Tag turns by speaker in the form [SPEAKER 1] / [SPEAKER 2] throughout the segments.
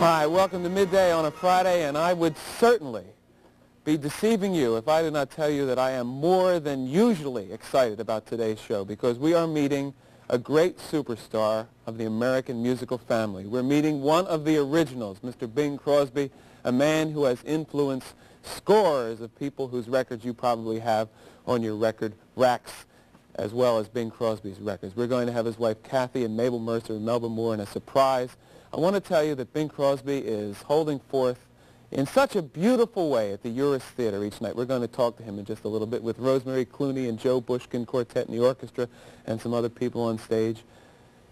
[SPEAKER 1] Hi, welcome to Midday on a Friday, and I would certainly be deceiving you if I did not tell you that I am more than usually excited about today's show because we are meeting a great superstar of the American musical family. We're meeting one of the originals, Mr. Bing Crosby, a man who has influenced scores of people whose records you probably have on your record racks, as well as Bing Crosby's records. We're going to have his wife Kathy and Mabel Mercer and Melba Moore in a surprise. I want to tell you that Bing Crosby is holding forth in such a beautiful way at the Urus Theater each night. We're going to talk to him in just a little bit with Rosemary Clooney and Joe Bushkin Quartet in the orchestra and some other people on stage.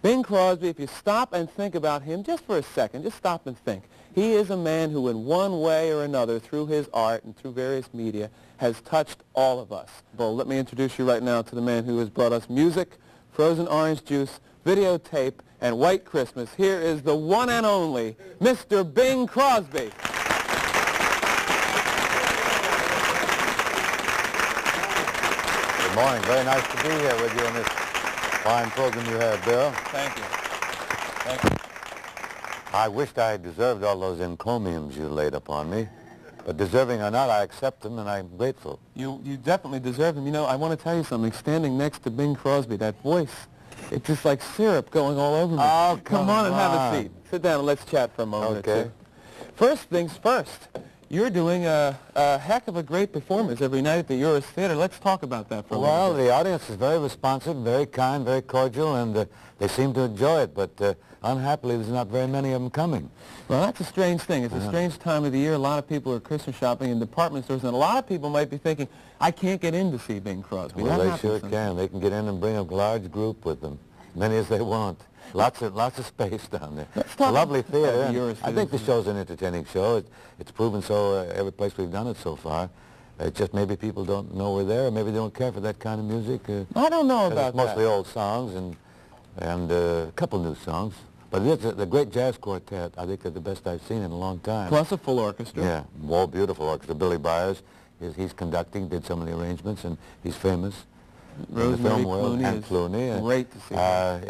[SPEAKER 1] Bing Crosby, if you stop and think about him just for a second, just stop and think. He is a man who in one way or another, through his art and through various media, has touched all of us. Well, let me introduce you right now to the man who has brought us music, frozen orange juice, videotape, and White Christmas. Here is the one and only Mr. Bing Crosby.
[SPEAKER 2] Good morning. Very nice to be here with you on this fine program you have, Bill.
[SPEAKER 1] Thank you. Thank you.
[SPEAKER 2] I wished I had deserved all those encomiums you laid upon me. But deserving or not, I accept them, and I'm grateful.
[SPEAKER 1] You definitely deserve them. You know, I want to tell you something. Standing next to Bing Crosby, that voice, it's just like syrup going all over me.
[SPEAKER 2] Oh,
[SPEAKER 1] come on and have a seat. Sit down and let's chat for a moment or two. First things first. You're doing a heck of a great performance every night at the Urus Theater. Let's talk about that for a minute.
[SPEAKER 2] Well, the audience is very responsive, very kind, very cordial, and they seem to enjoy it, but unhappily there's not very many of them coming.
[SPEAKER 1] Well, that's a strange thing. It's a strange time of the year. A lot of people are Christmas shopping in department stores, and a lot of people might be thinking, I can't get in to see Bing Crosby.
[SPEAKER 2] Well, they sure can. They can get in and bring a large group with them, many as they want. Lots of space down there. It's a lovely theater. I think the show's an entertaining show. It's proven so every place we've done it so far. It's just maybe people don't know we're there, or maybe they don't care for that kind of music.
[SPEAKER 1] I don't know about that.
[SPEAKER 2] Mostly old songs and a couple new songs. But the great jazz quartet, I think they're the best I've seen in a long time.
[SPEAKER 1] Plus a full orchestra.
[SPEAKER 2] Yeah, more beautiful orchestra. Billy Byers, he's conducting, did some of the arrangements, and he's famous.
[SPEAKER 1] Rosemary
[SPEAKER 2] Clooney
[SPEAKER 1] is great to see.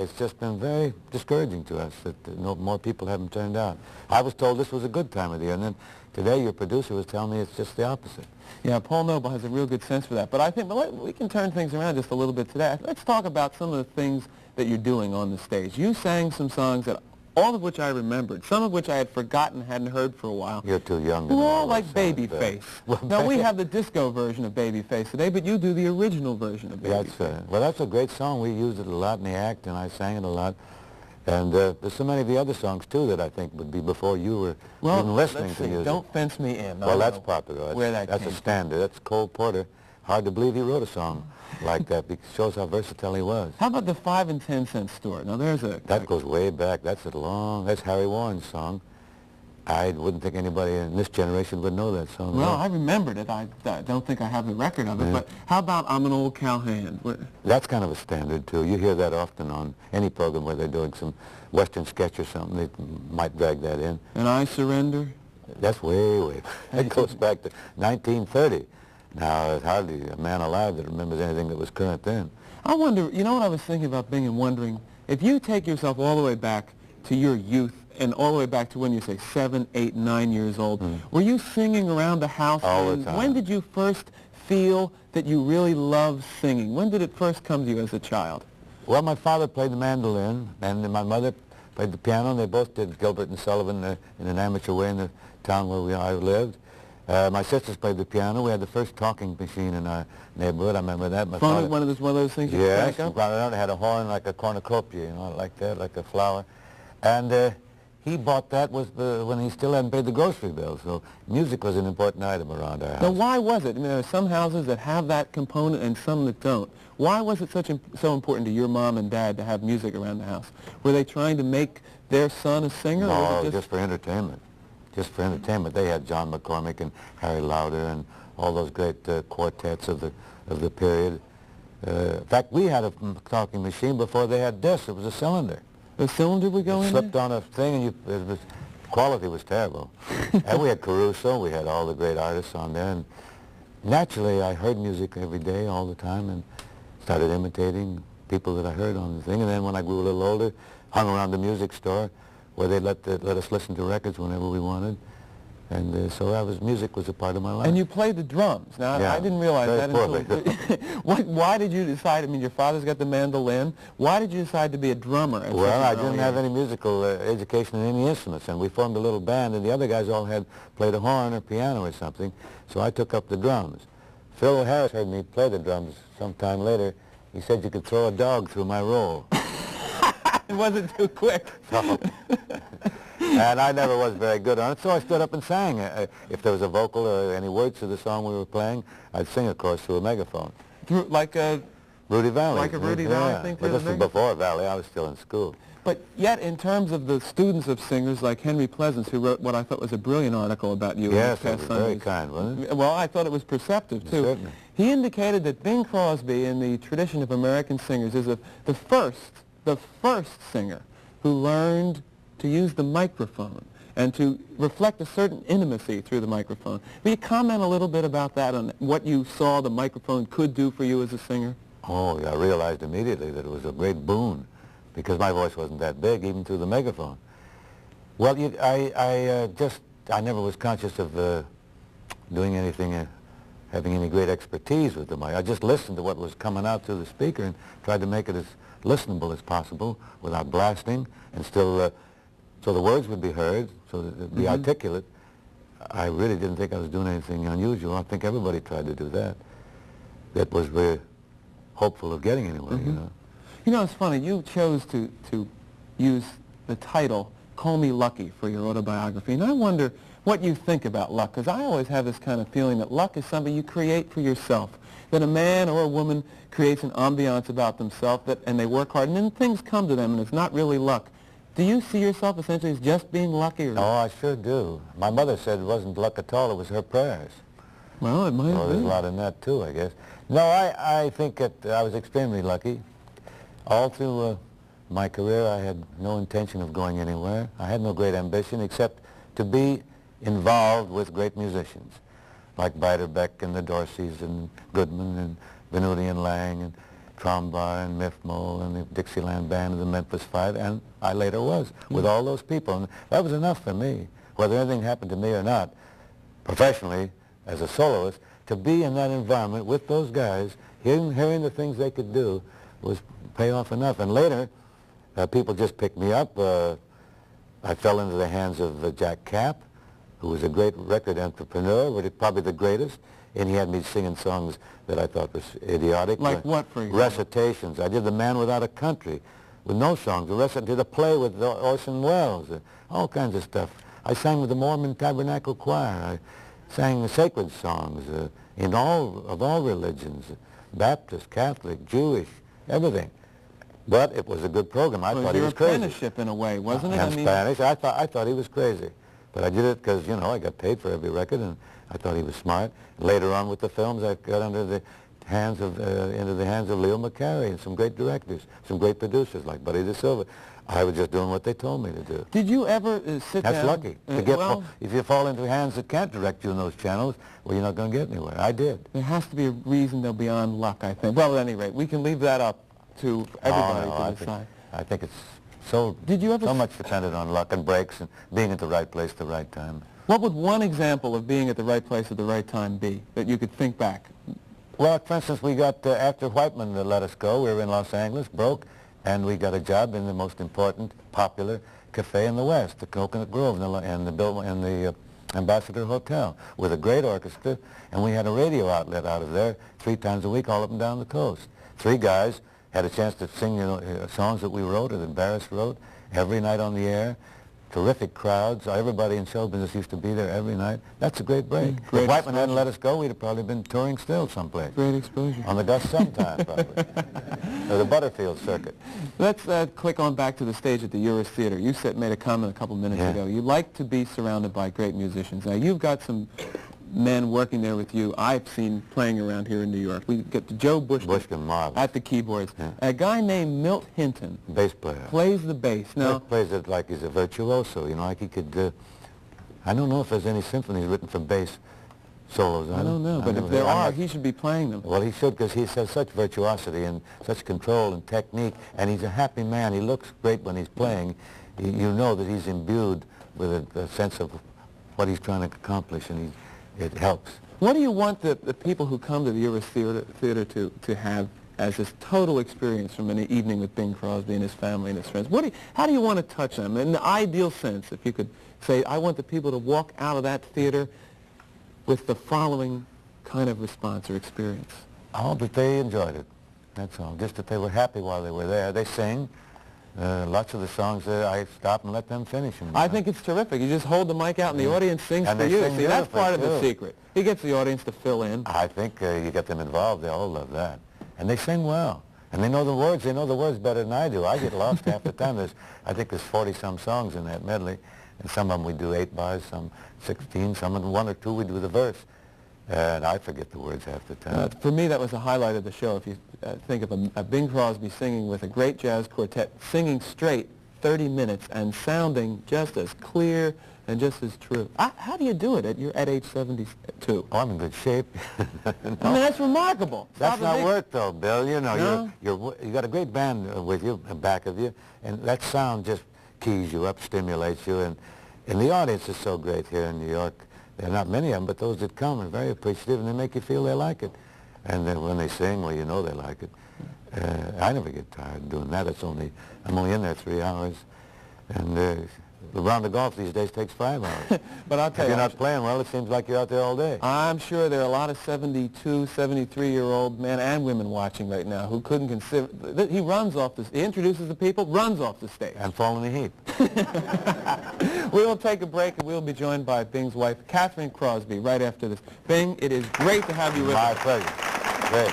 [SPEAKER 2] It's just been very discouraging to us that more people haven't turned out. I was told this was a good time of the year, and then today your producer was telling me it's just the opposite.
[SPEAKER 1] Yeah, Paul Noble has a real good sense for that. But I think we can turn things around just a little bit today. Let's talk about some of the things that you're doing on the stage. You sang some songs that all of which I remembered, some of which I had forgotten, hadn't heard for a while.
[SPEAKER 2] You're too young to know.
[SPEAKER 1] All like Babyface. Well, now, we have the disco version of Babyface today, but you do the original version of Babyface.
[SPEAKER 2] Well, that's a great song. We used it a lot in the act, and I sang it a lot. And there's so many of the other songs, too, that I think would be before you were even listening to music.
[SPEAKER 1] Don't Fence Me In.
[SPEAKER 2] Well, that's popular. That's a standard. That's Cole Porter. Hard to believe he wrote a song like that, because it shows how versatile he was.
[SPEAKER 1] How about the 5 and 10 cent store? Now there's a...
[SPEAKER 2] That goes way back. That's Harry Warren's song. I wouldn't think anybody in this generation would know that song.
[SPEAKER 1] Well, I remembered it. I don't think I have the record of it, but how about I'm an Old Cowhand?
[SPEAKER 2] That's kind of a standard, too. You hear that often on any program where they're doing some Western sketch or something. They might drag that in.
[SPEAKER 1] And I Surrender?
[SPEAKER 2] That's way back. That goes back to 1930. Now, there's hardly a man alive that remembers anything that was current then.
[SPEAKER 1] I wonder, you know what I was thinking about Bing and wondering, if you take yourself all the way back to your youth and all the way back to when you say 7, 8, 9 years old, were you singing around the house?
[SPEAKER 2] All the time.
[SPEAKER 1] When did you first feel that you really loved singing? When did it first come to you as a child?
[SPEAKER 2] Well, my father played the mandolin, and my mother played the piano, and they both did Gilbert and Sullivan in an amateur way in the town where I lived. My sisters played the piano. We had the first talking machine in our neighborhood. I remember that. My father,
[SPEAKER 1] one of those things you crank up?
[SPEAKER 2] Yes, it had a horn like a cornucopia, you know, like that, like a flower. And he bought that when he still hadn't paid the grocery bill, so music was an important item around our house.
[SPEAKER 1] Now, why was it? I mean, there are some houses that have that component and some that don't. Why was it so important to your mom and dad to have music around the house? Were they trying to make their son a singer?
[SPEAKER 2] No,
[SPEAKER 1] or was it
[SPEAKER 2] just for entertainment. Just for entertainment. They had John McCormick and Harry Lauder and all those great quartets of the period. In fact, we had a talking machine before they had discs. It was a cylinder.
[SPEAKER 1] The cylinder would go in
[SPEAKER 2] slipped on a thing, and quality was terrible. And we had Caruso. We had all the great artists on there. And naturally, I heard music every day, all the time, and started imitating people that I heard on the thing. And then when I grew a little older, hung around the music store where they let us listen to records whenever we wanted. And so music was a part of my life.
[SPEAKER 1] And you played the drums. Now,
[SPEAKER 2] yeah,
[SPEAKER 1] I didn't realize that until... Why did you decide, I mean, your father's got the mandolin. Why did you decide to be a drummer?
[SPEAKER 2] Well, I didn't have any musical education in any instruments, and we formed a little band, and the other guys all played a horn or piano or something, so I took up the drums. Phil Harris heard me play the drums sometime later. He said you could throw a dog through my roll.
[SPEAKER 1] It wasn't too quick.
[SPEAKER 2] No. And I never was very good on it, so I stood up and sang. If there was a vocal or any words to the song we were playing, I'd sing, of course, through a megaphone.
[SPEAKER 1] Like a...
[SPEAKER 2] Rudy Valley.
[SPEAKER 1] Like a Rudy Valley thing?
[SPEAKER 2] But this was before Valley. I was still in school.
[SPEAKER 1] But yet, in terms of the students of singers like Henry Pleasance, who wrote what I thought was a brilliant article about you.
[SPEAKER 2] Yes, it was very kind, wasn't it?
[SPEAKER 1] Well, I thought it was perceptive, too.
[SPEAKER 2] Certainly.
[SPEAKER 1] He indicated that Bing Crosby, in the tradition of American singers, is the first singer who learned to use the microphone and to reflect a certain intimacy through the microphone. Will you comment a little bit about that, on what you saw the microphone could do for you as a singer? Oh,
[SPEAKER 2] I realized immediately that it was a great boon, because my voice wasn't that big, even through the megaphone. Well, I never was conscious of doing anything, having any great expertise with the mic. I just listened to what was coming out through the speaker and tried to make it as listenable as possible without blasting, and still, so the words would be heard, so that it would be articulate. I really didn't think I was doing anything unusual. I think everybody tried to do that. That was very hopeful of getting anywhere, you know.
[SPEAKER 1] You know, it's funny, you chose to use the title, Call Me Lucky, for your autobiography, and I wonder what you think about luck, because I always have this kind of feeling that luck is something you create for yourself, that a man or a woman creates an ambiance about themselves, and they work hard, and then things come to them, and it's not really luck. Do you see yourself essentially as just being lucky? Or...
[SPEAKER 2] Oh, I sure do. My mother said it wasn't luck at all, it was her prayers.
[SPEAKER 1] Well, it might have been.
[SPEAKER 2] There's a lot in that, too, I guess. No, I think that I was extremely lucky. All through my career, I had no intention of going anywhere. I had no great ambition except to be involved with great musicians, like Beiderbecke and the Dorseys and Goodman and Venuti and Lang and Trombar and Miff Mole and the Dixieland Band and the Memphis Five, and I later was with all those people. And that was enough for me, whether anything happened to me or not, professionally, as a soloist, to be in that environment with those guys, hearing the things they could do, was pay off enough. And later, people just picked me up. I fell into the hands of Jack Kapp, who was a great record entrepreneur, but probably the greatest, and he had me singing songs that I thought was idiotic.
[SPEAKER 1] Like what, for example?
[SPEAKER 2] Recitations. I did The Man Without a Country with no songs. I did a play with Orson Welles, all kinds of stuff. I sang with the Mormon Tabernacle Choir. I sang sacred songs of all religions, Baptist, Catholic, Jewish, everything. But it was a good program. I thought he was crazy.
[SPEAKER 1] It was your apprenticeship in a way, wasn't it?
[SPEAKER 2] And Spanish. I thought he was crazy. But I did it because, you know, I got paid for every record, and I thought he was smart. Later on with the films, I got into the hands of Leo McCarey and some great directors, some great producers like Buddy DeSilva. I was just doing what they told me to do.
[SPEAKER 1] Did you ever sit down?
[SPEAKER 2] That's lucky. If you fall into hands that can't direct you in those channels, well, you're not going to get anywhere. I did.
[SPEAKER 1] There has to be a reason, though, beyond luck, I think. Well, at any rate, we can leave that up to everybody to decide.
[SPEAKER 2] I think it's so much dependent on luck and breaks and being at the right place at the right time.
[SPEAKER 1] What would one example of being at the right place at the right time be, that you could think back?
[SPEAKER 2] Well, for instance, we got, after Whiteman let us go, we were in Los Angeles, broke, and we got a job in the most important, popular cafe in the West, the Coconut Grove and the Ambassador Hotel, with a great orchestra, and we had a radio outlet out of there 3 times a week all up and down the coast. 3 guys had a chance to sing songs that we wrote or that Barris wrote every night on the air. Terrific crowds. Everybody in show business used to be there every night. That's a great break. If Whiteman hadn't let us go, we'd have probably been touring still someplace.
[SPEAKER 1] Great exposure.
[SPEAKER 2] On the Gus sometime, probably. Or the Butterfield circuit.
[SPEAKER 1] Let's click on back to the stage at the Urus Theater. You made a comment a couple minutes ago. You like to be surrounded by great musicians. Now, you've got some men working there with you I've seen playing around here in New York. We get Joe Bushkin at the keyboards. Yeah. A guy named Milt Hinton,
[SPEAKER 2] bass player,
[SPEAKER 1] plays the bass. Now,
[SPEAKER 2] Milt plays it like he's a virtuoso, you know, like he could, I don't know if there's any symphonies written for bass solos.
[SPEAKER 1] I don't know, but if there are, he should be playing them.
[SPEAKER 2] Well, he should, because he has such virtuosity and such control and technique, and he's a happy man. He looks great when he's playing. You know that he's imbued with a sense of what he's trying to accomplish, and it helps.
[SPEAKER 1] What do you want the people who come to the Urus Theater to have as this total experience from an evening with Bing Crosby and his family and his friends? How do you want to touch them? In the ideal sense, if you could say, I want the people to walk out of that theater with the following kind of response or experience.
[SPEAKER 2] I hope that they enjoyed it. That's all. Just that they were happy while they were there. They sing. Lots of the songs, I stop and let them finish them.
[SPEAKER 1] I think it's terrific. You just hold the mic out and the audience sings
[SPEAKER 2] and
[SPEAKER 1] for you.
[SPEAKER 2] Sing
[SPEAKER 1] See, that's part of the secret. He gets the audience to fill in.
[SPEAKER 2] I think you get them involved. They all love that. And they sing well. And they know the words. They know the words better than I do. I get lost half the time. I think there's 40-some songs in that medley. And some of them we do 8 bars, some 16, some of them 1 or 2 we do the verse. And I forget the words half the time.
[SPEAKER 1] For me, that was the highlight of the show. If you think of a Bing Crosby singing with a great jazz quartet, singing straight 30 minutes and sounding just as clear and just as true. How do you do it at age 72?
[SPEAKER 2] Oh, I'm in good shape.
[SPEAKER 1] No. I mean, that's remarkable.
[SPEAKER 2] That's not work, though, Bill. You know, you got a great band with you, back of you, and that sound just keys you up, stimulates you, and the audience is so great here in New York. There are not many of them, but those that come are very appreciative, and they make you feel they like it. And then when they sing, well, you know they like it. I never get tired doing that. I'm only in there 3 hours. And a round of golf these days takes 5 hours.
[SPEAKER 1] But I'll tell you,
[SPEAKER 2] if you're not playing well, it seems like you're out there all day.
[SPEAKER 1] I'm sure there are a lot of 72, 73-year-old men and women watching right now who couldn't consider... He runs off he introduces the people, runs off the stage.
[SPEAKER 2] And fall in the heap.
[SPEAKER 1] We will take a break, and we'll be joined by Bing's wife, Kathryn Crosby, right after this. Bing, it is great to have you with us.
[SPEAKER 2] My pleasure. Great.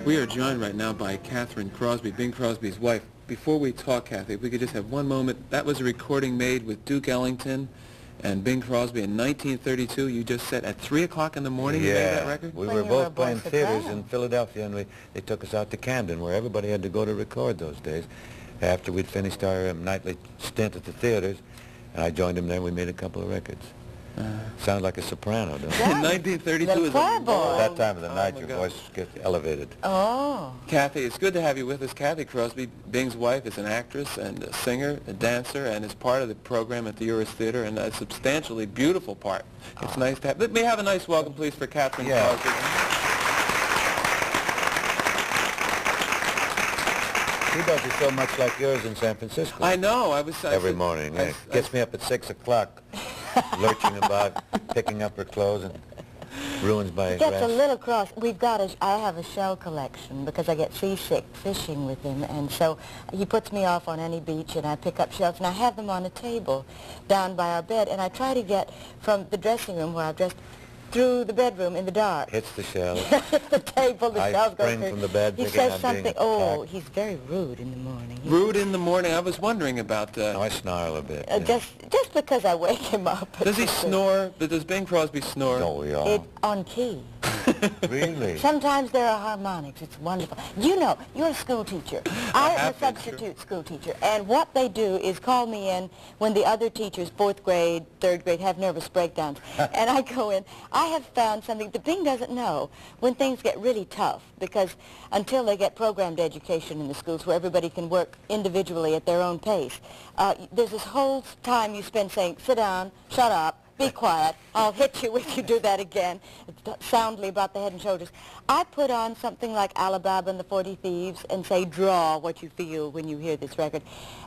[SPEAKER 1] We are joined right now by Kathryn Crosby, Bing Crosby's wife. Before we talk, Kathy, if we could just have one moment. That was a recording made with Duke Ellington and Bing Crosby in 1932. You just said at 3 o'clock in the morning you made that record?
[SPEAKER 2] We were both playing theaters in Philadelphia, and they took us out to Camden, where everybody had to go to record those days. After we'd finished our nightly stint at the theaters, I joined them there, and we made a couple of records. Sounds like a soprano, don't it?
[SPEAKER 1] In 1932 is
[SPEAKER 2] that time of the night, your voice gets elevated.
[SPEAKER 3] Oh.
[SPEAKER 1] Kathy, it's good to have you with us. Kathy Crosby, Bing's wife, is an actress and a singer, a dancer, and is part of the program at the Urus Theater, and a substantially beautiful part. It's nice to have... Let me have a nice welcome, please, for Kathryn Crosby.
[SPEAKER 2] He does it so much like yours in San Francisco.
[SPEAKER 1] I know.
[SPEAKER 2] Every morning. Gets me up at 6 o'clock. Lurching about, picking up her clothes, and ruins my
[SPEAKER 3] He gets
[SPEAKER 2] rest.
[SPEAKER 3] a little cross. I have a shell collection because I get seasick fishing with him, and so he puts me off on any beach, and I pick up shells, and I have them on a table down by our bed, and I try to get from the dressing room where I've dressed through the bedroom in the dark.
[SPEAKER 2] Hits the shell.
[SPEAKER 3] Hits the table, the shells go through.
[SPEAKER 2] I spring from the bed.
[SPEAKER 3] He says something. Oh, he's very rude in the morning.
[SPEAKER 1] Rude in the morning? I was wondering about...
[SPEAKER 2] I snarl a bit.
[SPEAKER 3] Just because I wake him up.
[SPEAKER 1] Does he snore? Does Bing Crosby snore?
[SPEAKER 2] No, we all.
[SPEAKER 3] On key.
[SPEAKER 2] Really?
[SPEAKER 3] Sometimes there are harmonics. It's wonderful. You know, you're a school teacher. I'm a substitute school teacher. And what they do is call me in when the other teachers, 4th grade, 3rd grade, have nervous breakdowns. And I go in. I have found something that Bing doesn't know when things get really tough, because until they get programmed education in the schools where everybody can work individually at their own pace, there's this whole time you spend saying, sit down, shut up, be quiet, I'll hit you if you do that again, soundly about the Head and Shoulders. I put on something like Alibaba and the 40 Thieves and say, draw what you feel when you hear this record.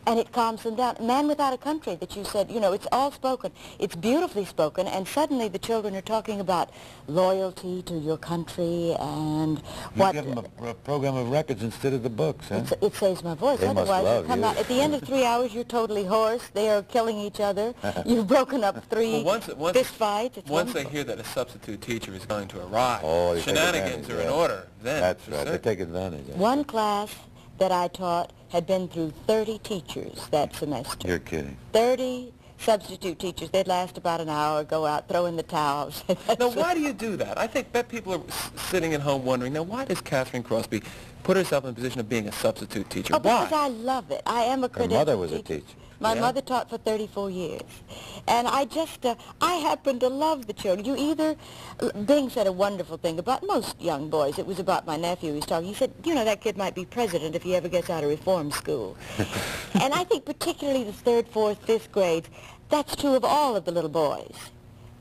[SPEAKER 3] And it calms them down. Man Without a Country that you said, you know, it's all spoken. It's beautifully spoken, and suddenly the children are talking about loyalty to your country and what...
[SPEAKER 2] You give them a program of records instead of the books, huh?
[SPEAKER 3] It saves my voice.
[SPEAKER 2] They
[SPEAKER 3] Otherwise,
[SPEAKER 2] must
[SPEAKER 3] you come out. At the end of 3 hours, you're totally hoarse. They are killing each other. You've broken up 3 fist fights. It's
[SPEAKER 1] once
[SPEAKER 3] wonderful.
[SPEAKER 1] they hear that a substitute teacher is going to arrive,
[SPEAKER 2] they
[SPEAKER 1] shenanigans are in order. Then
[SPEAKER 2] that's right. They take advantage.
[SPEAKER 3] One class that I taught had been through 30 teachers that semester.
[SPEAKER 2] You're kidding.
[SPEAKER 3] 30 substitute teachers. They'd last about an hour, go out, throw in the towels.
[SPEAKER 1] Now, why do you do that? I bet people are sitting at home wondering, now, why does Kathryn Crosby put herself in the position of being a substitute teacher?
[SPEAKER 3] Because I love it. I am a credentialed
[SPEAKER 2] Her mother was a teacher.
[SPEAKER 3] My mother taught for 34 years. And I just, I happen to love the children. You either, Bing said a wonderful thing about most young boys. It was about my nephew. He was talking. He said, you know, that kid might be president if he ever gets out of reform school. And I think particularly the 3rd, 4th, 5th grades, that's true of all of the little boys.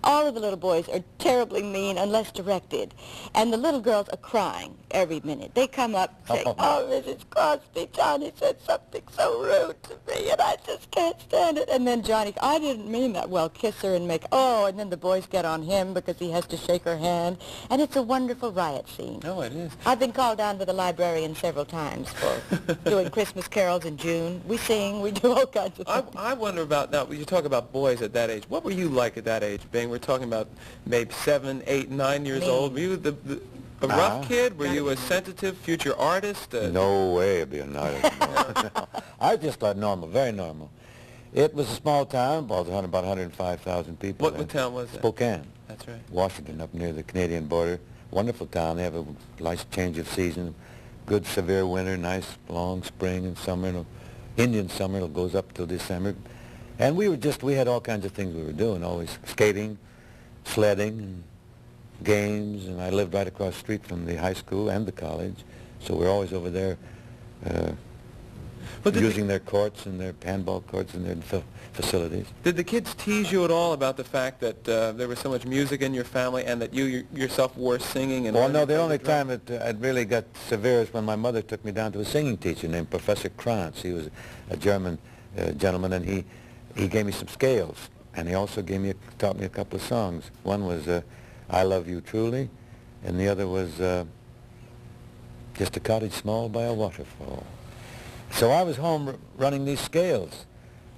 [SPEAKER 3] All of the little boys are terribly mean unless directed. And the little girls are crying every minute. They come up saying, oh, Mrs. Crosby, Johnny said something so rude to me, and I just can't stand it. And then Johnny, I didn't mean that. Well, kiss her and make, and then the boys get on him because he has to shake her hand. And it's a wonderful riot scene.
[SPEAKER 1] Oh, it is.
[SPEAKER 3] I've been called down to the librarian several times for doing Christmas carols in June. We sing, we do all kinds of things.
[SPEAKER 1] I wonder about, now, you talk about boys at that age. What were you like at that age, Bing? We're talking about maybe 7, 8, 9 years old. Were you a rough kid? Were you a sensitive future artist?
[SPEAKER 2] No way I'd be an artist. No. I just thought normal, very normal. It was a small town, about 105,000 people.
[SPEAKER 1] What town was that?
[SPEAKER 2] Spokane.
[SPEAKER 1] That's right.
[SPEAKER 2] Washington, up near the Canadian border. Wonderful town. They have a nice change of season. Good severe winter, nice long spring and summer. And Indian summer, it goes up till December. And we had all kinds of things we were doing, always skating, sledding, and games, and I lived right across the street from the high school and the college, so we're always over there using their courts and their handball courts and their facilities.
[SPEAKER 1] Did the kids tease you at all about the fact that there was so much music in your family and that you yourself were singing? And
[SPEAKER 2] well, no, the only time it really got severe is when my mother took me down to a singing teacher named Professor Krantz. He was a German gentleman, and he gave me some scales, and he also taught me a couple of songs. One was I Love You Truly, and the other was Just a Cottage Small by a Waterfall. So I was home running these scales.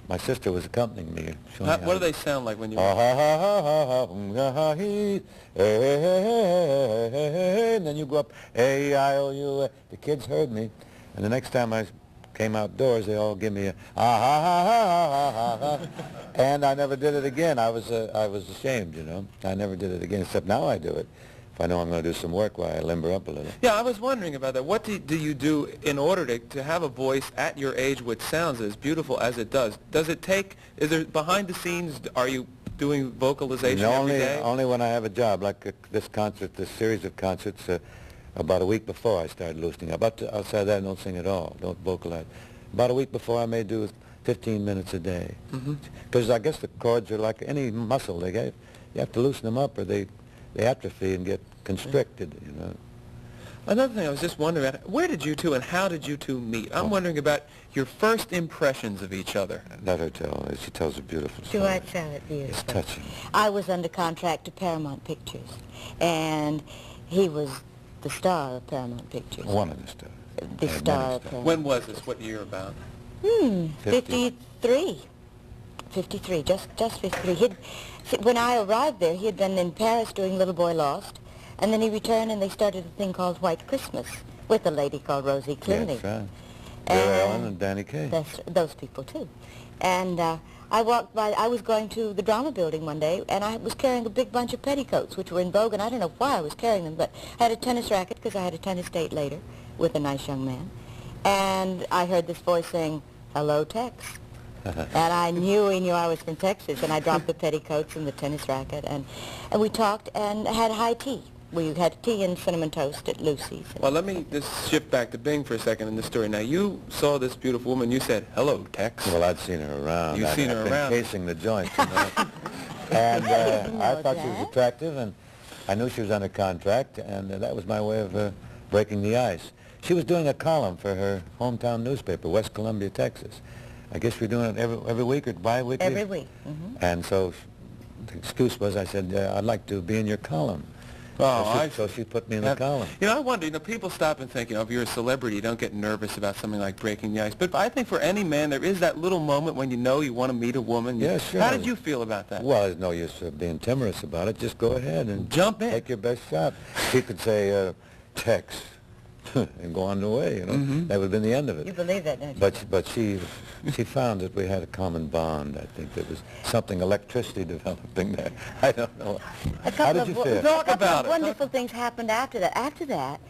[SPEAKER 2] My sister was accompanying me.
[SPEAKER 1] What do they sound like when you...
[SPEAKER 2] And then you go up, A-I-O-U. The kids heard me, and the next time I came outdoors, they all give me a and I never did it again. I was ashamed, you know. I never did it again, except now I do it. If I know I'm going to do some work, why I limber up a little.
[SPEAKER 1] Yeah, I was wondering about that. What do you do in order to have a voice at your age which sounds as beautiful as it does? Does it take, is there behind the scenes, are you doing vocalization every day?
[SPEAKER 2] Only when I have a job, like this series of concerts. About a week before I started loosening up. Outside that, I don't sing at all, don't vocalize. About a week before, I may do 15 minutes a day. Because I guess the chords are like any muscle. You have to loosen them up or they atrophy and get constricted, you know.
[SPEAKER 1] Another thing I was just wondering about, where did you two and how did you two meet? I'm wondering about your first impressions of each other.
[SPEAKER 2] Let her tell. She tells a beautiful story.
[SPEAKER 3] Do I tell it beautifully?
[SPEAKER 2] It's touching.
[SPEAKER 3] I was under contract to Paramount Pictures, and he was the star of Paramount Pictures.
[SPEAKER 2] One of the stars.
[SPEAKER 3] The star of Paramount.
[SPEAKER 1] When was this? What year about?
[SPEAKER 3] 53. 53, just 53. When I arrived there, he had been in Paris doing Little Boy Lost, and then he returned and they started a thing called White Christmas with a lady called Rosie Clooney.
[SPEAKER 2] That's right. Bill Allen and Danny Kaye.
[SPEAKER 3] Those people, too. And I walked by, I was going to the drama building one day, and I was carrying a big bunch of petticoats, which were in vogue, and I don't know why I was carrying them, but I had a tennis racket, because I had a tennis date later with a nice young man. And I heard this voice saying, "Hello, Tex." And I knew he knew I was from Texas, and I dropped the petticoats and the tennis racket, and we talked and had high tea. We had tea and cinnamon toast at Lucy's.
[SPEAKER 1] Well, let me just shift back to Bing for a second in the story. Now, you saw this beautiful woman. You said, "Hello, Tex."
[SPEAKER 2] Well, I'd seen her around.
[SPEAKER 1] You've seen her around.
[SPEAKER 2] Been casing the joint, you know. And I thought she was attractive, and I knew she was under contract, and that was my way of breaking the ice. She was doing a column for her hometown newspaper, West Columbia, Texas. I guess we're doing it every week or bi-weekly?
[SPEAKER 3] Every week.
[SPEAKER 2] And so the excuse was, I said, I'd like to be in your column. So she put me in the column.
[SPEAKER 1] You know, I wonder, people stop and think, if you're a celebrity, you don't get nervous about something like breaking the ice. But I think for any man, there is that little moment when you know you want to meet a woman.
[SPEAKER 2] Yeah, sure.
[SPEAKER 1] How did you feel about that?
[SPEAKER 2] Well, there's no use being timorous about it. Just go ahead and
[SPEAKER 1] jump in.
[SPEAKER 2] Take your best shot. She could say, Tex, and go on the way, you know. That would have been the end of it.
[SPEAKER 3] You believe that, don't you?
[SPEAKER 2] But she found that we had a common bond. I think there was something, electricity developing there. I don't know. How did you feel?
[SPEAKER 1] Talk about it.
[SPEAKER 3] Wonderful things happened after that. After that,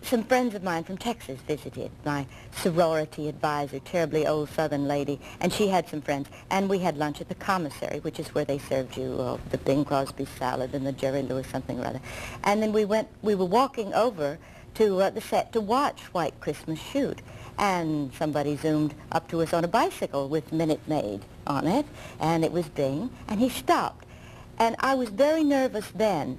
[SPEAKER 3] some friends of mine from Texas visited, my sorority advisor, terribly old Southern lady, and she had some friends. And we had lunch at the commissary, which is where they served you the Bing Crosby salad and the Jerry Lewis something or other. And then we were walking over to the set to watch White Christmas shoot. And somebody zoomed up to us on a bicycle with Minute Maid on it, and it was Bing, and he stopped. And I was very nervous then,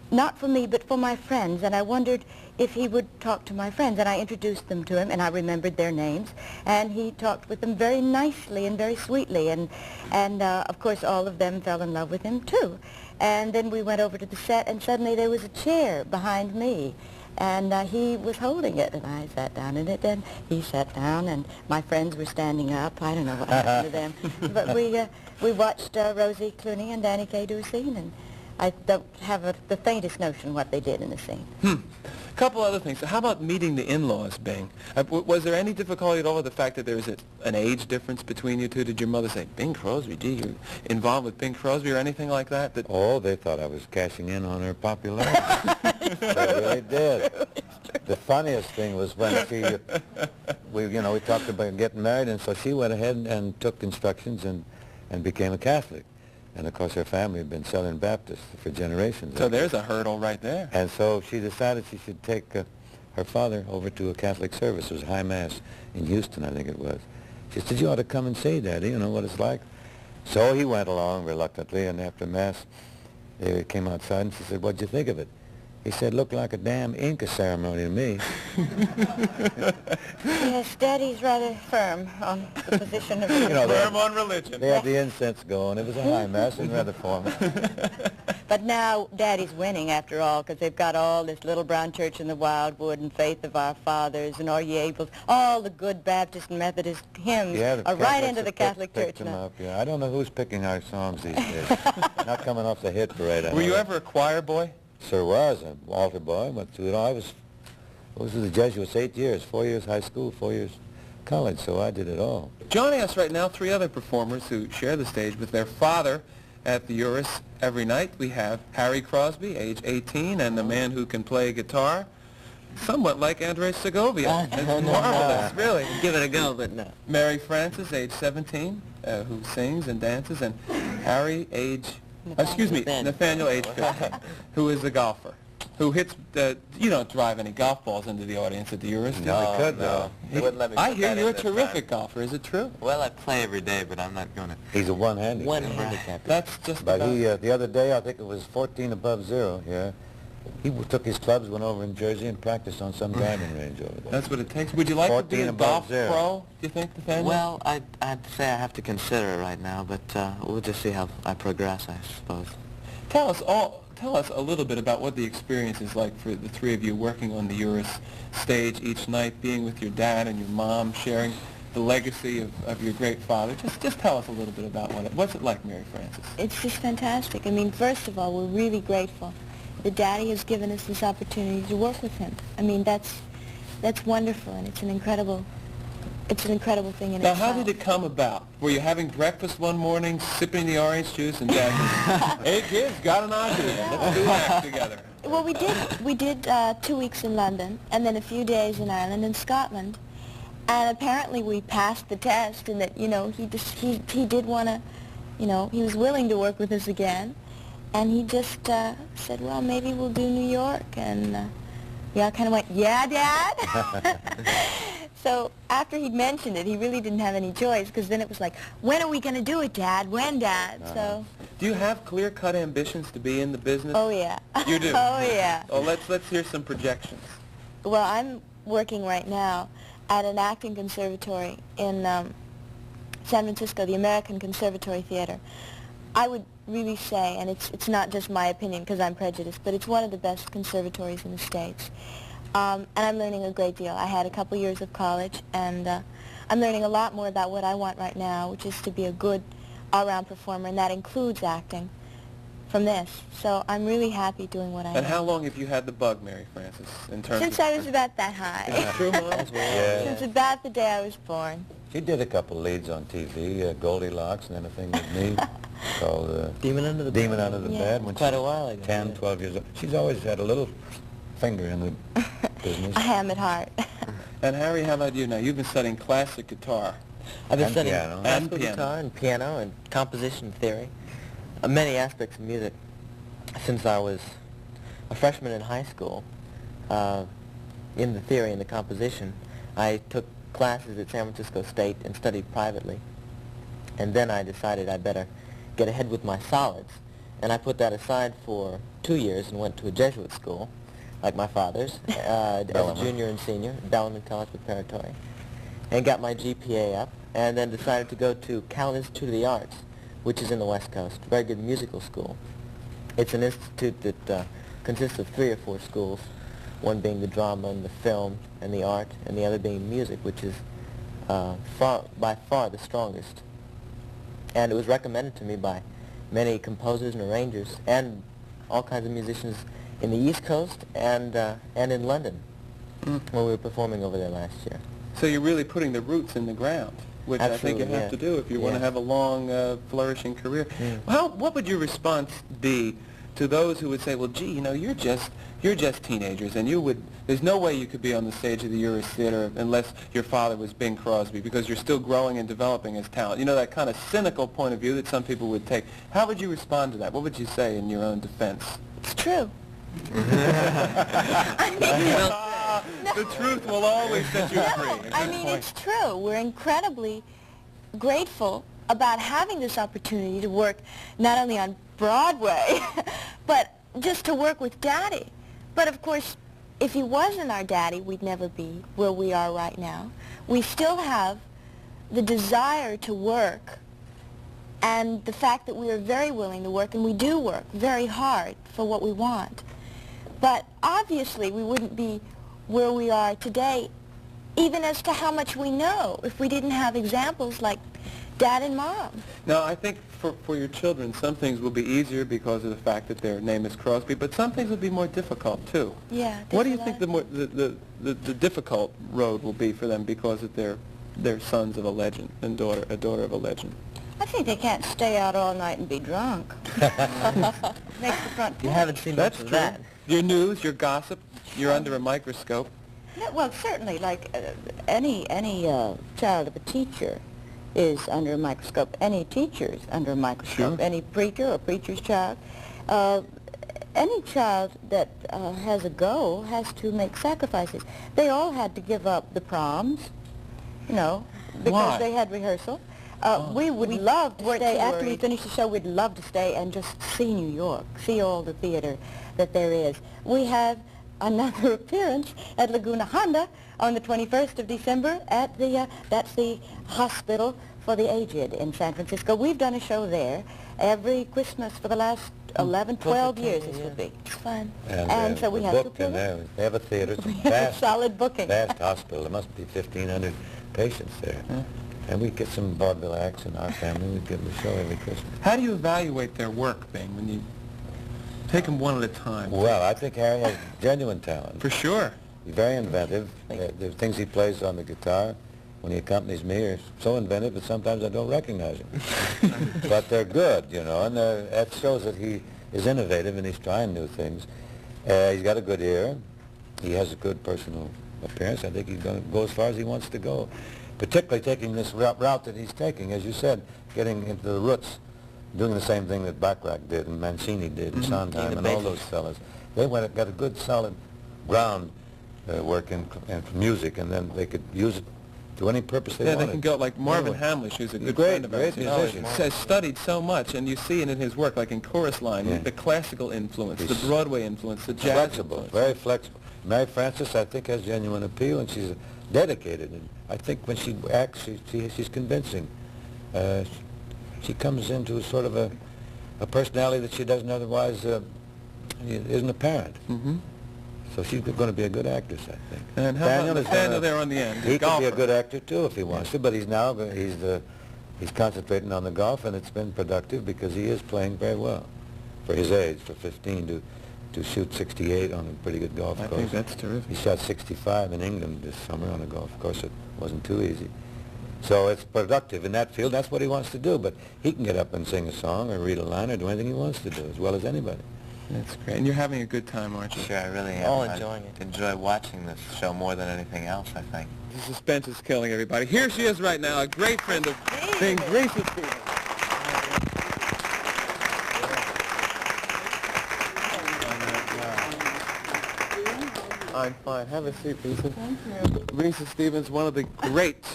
[SPEAKER 3] not for me, but for my friends, and I wondered if he would talk to my friends, and I introduced them to him, and I remembered their names, and he talked with them very nicely and very sweetly, and of course all of them fell in love with him too. And then we went over to the set, and suddenly there was a chair behind me, and he was holding it, and I sat down in it, and he sat down, and my friends were standing up. I don't know what happened to them, but we watched Rosie Clooney and Danny Kaye do a scene, and I don't have the faintest notion what they did in the scene.
[SPEAKER 1] A couple other things. So how about meeting the in-laws, Bing? Was there any difficulty at all with the fact that there was an age difference between you two? Did your mother say, Bing Crosby, gee, you're involved with Bing Crosby or anything like that?
[SPEAKER 2] Oh, they thought I was cashing in on her popularity. They really did. The funniest thing was when we talked about getting married, and so she went ahead and took instructions and became a Catholic. And, of course, her family had been Southern Baptists for generations.
[SPEAKER 1] So there's a hurdle right there.
[SPEAKER 2] And so she decided she should take her father over to a Catholic service. It was High Mass in Houston, I think it was. She said, you ought to come and see, Daddy, you know what it's like. So he went along reluctantly, and after Mass, they came outside, and she said, what'd you think of it? He said, looked like a damn Inca ceremony to me.
[SPEAKER 3] Yes, Daddy's rather firm on the position of religion.
[SPEAKER 1] Firm on religion.
[SPEAKER 2] They had the incense going. It was a high mass and rather formal.
[SPEAKER 3] But now Daddy's winning, after all, because they've got all this Little Brown Church in the Wildwood and Faith of Our Fathers and Are Ye Able, all the good Baptist and Methodist hymns are right into the Catholic Church now.
[SPEAKER 2] Yeah, I don't know who's picking our songs these days. Not coming off the hit parade.
[SPEAKER 1] Were you ever a choir boy?
[SPEAKER 2] Sir was, an altar boy. Went to it all. I was with the Jesuits 8 years, 4 years high school, 4 years college, so I did it all.
[SPEAKER 1] Joining us right now, 3 other performers who share the stage with their father at the Urus every night. We have Harry Crosby, age 18, and the man who can play guitar, somewhat like Andres Segovia. It's marvelous, really.
[SPEAKER 4] Give it a go, but no.
[SPEAKER 1] Mary Frances, age 17, who sings and dances, and Harry, Nathaniel, age 15, who is a golfer, who hits, you don't drive any golf balls into the audience at the Urus, do you?
[SPEAKER 2] No, we could, though.
[SPEAKER 4] They wouldn't let me
[SPEAKER 1] I
[SPEAKER 4] put
[SPEAKER 1] hear
[SPEAKER 4] that
[SPEAKER 1] you're a
[SPEAKER 4] in this
[SPEAKER 1] terrific
[SPEAKER 4] time.
[SPEAKER 1] golfer, is it true?
[SPEAKER 4] Well, I play every day, but I'm not going to.
[SPEAKER 2] He's a one-handed.
[SPEAKER 4] One handicap.
[SPEAKER 1] That's just
[SPEAKER 2] But
[SPEAKER 1] about...
[SPEAKER 2] he, the other day, I think it was 14 above zero, yeah. He took his clubs, went over in Jersey, and practiced on some driving range over there.
[SPEAKER 1] That's what it takes. Would you like to be a golf pro, do you think, Nathaniel?
[SPEAKER 4] Well, I'd say I have to consider it right now, but we'll just see how I progress, I suppose.
[SPEAKER 1] Tell us a little bit about what the experience is like for the 3 of you working on the Urus stage each night, being with your dad and your mom, sharing the legacy of your great father. Just tell us a little bit about what's it like, Mary Frances?
[SPEAKER 5] It's just fantastic. I mean, first of all, we're really grateful that Daddy has given us this opportunity to work with him. I mean, that's wonderful, and it's an incredible thing in
[SPEAKER 1] Now,
[SPEAKER 5] itself.
[SPEAKER 1] how did it come about? Were you having breakfast one morning, sipping the orange juice, and Dad goes, hey kids, got an idea, let's do an act together?
[SPEAKER 5] Well, we did 2 weeks in London, and then a few days in Ireland and Scotland, and apparently we passed the test, and that, you know, he did want to, you know, he was willing to work with us again, and he just said, well, maybe we'll do New York, and we all kind of went, yeah, Dad? So after he'd mentioned it, he really didn't have any choice, because then it was like, when are we going to do it, Dad? When, Dad? So.
[SPEAKER 1] Do you have clear-cut ambitions to be in the business?
[SPEAKER 5] Oh, yeah.
[SPEAKER 1] You do?
[SPEAKER 5] Oh, yeah.
[SPEAKER 1] Oh, let's hear some projections.
[SPEAKER 5] Well, I'm working right now at an acting conservatory in San Francisco, the American Conservatory Theater. I would really say, and it's not just my opinion because I'm prejudiced, but it's one of the best conservatories in the States. And I'm learning a great deal. I had a couple years of college, and I'm learning a lot more about what I want right now, which is to be a good all-round performer, and that includes acting from this. So I'm really happy doing what I am.
[SPEAKER 1] And how long have you had the bug, Mary Frances, in terms
[SPEAKER 5] Since
[SPEAKER 1] of...
[SPEAKER 5] I was about that high.
[SPEAKER 1] True, Mom?
[SPEAKER 2] Yeah.
[SPEAKER 5] Since about the day I was born.
[SPEAKER 2] She did a couple leads on TV, Goldilocks and anything with me, called
[SPEAKER 4] Demon Under the Bed.
[SPEAKER 2] Demon Under the
[SPEAKER 5] Yeah.
[SPEAKER 2] Bed. When
[SPEAKER 4] Quite
[SPEAKER 2] she
[SPEAKER 4] a
[SPEAKER 2] was
[SPEAKER 4] while ago.
[SPEAKER 2] 10,
[SPEAKER 4] yeah.
[SPEAKER 2] 12 years old. She's always had a little finger in the business.
[SPEAKER 5] I am at heart.
[SPEAKER 1] And Harry, how about you now? You've been studying classic guitar.
[SPEAKER 4] I've been
[SPEAKER 2] And
[SPEAKER 4] studying
[SPEAKER 2] piano.
[SPEAKER 4] classical
[SPEAKER 1] And piano.
[SPEAKER 4] guitar and piano and composition theory, many aspects of music, since I was a freshman in high school. In the theory and the composition, I took classes at San Francisco State and studied privately. And then I decided I'd better get ahead with my solids. And I put that aside for 2 years and went to a Jesuit school, like my father's, as a junior and senior, at Bellarmine College Preparatory, and got my GPA up, and then decided to go to Cal Institute of the Arts, which is in the West Coast, a very good musical school. It's an institute that consists of 3 or 4 schools, one being the drama and the film and the art, and the other being music, which is by far the strongest. And it was recommended to me by many composers and arrangers and all kinds of musicians in the East Coast and in London when we were performing over there last year.
[SPEAKER 1] So you're really putting the roots in the ground, which
[SPEAKER 4] Absolutely,
[SPEAKER 1] I think you have to do if you want to have a long, flourishing career. What would your response be to those who would say, well, gee, you know, you're just teenagers, and there's no way you could be on the stage of the Urus Theater unless your father was Bing Crosby, because you're still growing and developing as talent. You know, that kind of cynical point of view that some people would take. How would you respond to that? What would you say in your own defense?
[SPEAKER 5] It's true.
[SPEAKER 1] The truth will always set you free.
[SPEAKER 5] I mean, it's true. We're incredibly grateful about having this opportunity to work not only on Broadway, but just to work with Daddy. But of course, if he wasn't our daddy, we'd never be where we are right now. We still have the desire to work and the fact that we are very willing to work, and we do work very hard for what we want. But obviously we wouldn't be where we are today, even as to how much we know, if we didn't have examples like Dad and Mom.
[SPEAKER 1] Now, I think for your children, some things will be easier because of the fact that their name is Crosby, but some things will be more difficult, too.
[SPEAKER 5] Yeah.
[SPEAKER 1] What do you think the difficult road will be for them because of their sons of a legend and a daughter of a legend?
[SPEAKER 3] I think they can't stay out all night and be drunk. Makes the front page.
[SPEAKER 4] You haven't seen much of that.
[SPEAKER 1] Your news, your gossip, you're under a microscope.
[SPEAKER 3] Yeah, well, certainly, like any child of a teacher is under a microscope. Any teacher is under a microscope.
[SPEAKER 1] Sure.
[SPEAKER 3] Any preacher or preacher's child. Any child that has a goal has to make sacrifices. They all had to give up the proms, you know, because
[SPEAKER 1] Why?
[SPEAKER 3] they had rehearsal. We would love to stay, after we finish the show, we'd love to stay and just see New York, see all the theater that there is. We have another appearance at Laguna Honda on the 21st of December at that's the hospital for the aged in San Francisco. We've done a show there every Christmas for the last 11, 12 years this would be.
[SPEAKER 5] It's fun.
[SPEAKER 3] And so we have to
[SPEAKER 2] booked in
[SPEAKER 3] appear.
[SPEAKER 2] there. They have a theater. It's a
[SPEAKER 3] We have a
[SPEAKER 2] vast,
[SPEAKER 3] solid booking.
[SPEAKER 2] vast hospital. There must be 1,500 patients there. And we get some vaudeville acts in our family. We give them a show every Christmas.
[SPEAKER 1] How do you evaluate their work, Bing, when you take them one at a time?
[SPEAKER 2] Well, I think Harry has genuine talent.
[SPEAKER 1] For sure.
[SPEAKER 2] He's very inventive. The things he plays on the guitar when he accompanies me are so inventive that sometimes I don't recognize him. But they're good, you know, and that shows that he is innovative and he's trying new things. He's got a good ear. He has a good personal appearance. I think he's going to go as far as he wants to go, particularly taking this route that he's taking, as you said, getting into the roots, doing the same thing that Bacharach did and Mancini did and Sondheim and all those fellas. They got a good solid ground work in music, and then they could use it to any purpose they wanted.
[SPEAKER 1] Yeah, they can go, like Marvin Hamlish, who's a good friend of ours,
[SPEAKER 2] great musician.
[SPEAKER 1] has studied so much, and you see it in his work, like in Chorus Line, the classical influence, the Broadway influence, the jazz
[SPEAKER 2] Flexible,
[SPEAKER 1] influence.
[SPEAKER 2] very flexible. Mary Frances, I think, has genuine appeal, and she's dedicated. And I think when she acts, she's convincing. She comes into sort of a personality that she doesn't otherwise isn't apparent. So she's going to be a good actress, I think.
[SPEAKER 1] And how about Nathaniel there on the end?
[SPEAKER 2] He could be a good actor too if he wants to, but he's concentrating on the golf, and it's been productive because he is playing very well for his age, for 15 to shoot 68 on a pretty good golf course.
[SPEAKER 1] I think that's terrific.
[SPEAKER 2] He shot 65 in England this summer on a golf course. It wasn't too easy. So it's productive in that field. That's what he wants to do, but he can get up and sing a song or read a line or do anything he wants to do as well as anybody.
[SPEAKER 1] That's great. And you're having a good time, aren't you?
[SPEAKER 4] Sure, I really am. All enjoying it. Enjoy watching this show more than anything else, I think.
[SPEAKER 1] The suspense is killing everybody. Here she is right now, a great friend of things, Risa Stevens. I'm fine. Have a seat, Risa.
[SPEAKER 3] Thank you.
[SPEAKER 1] Risa Stevens, one of the great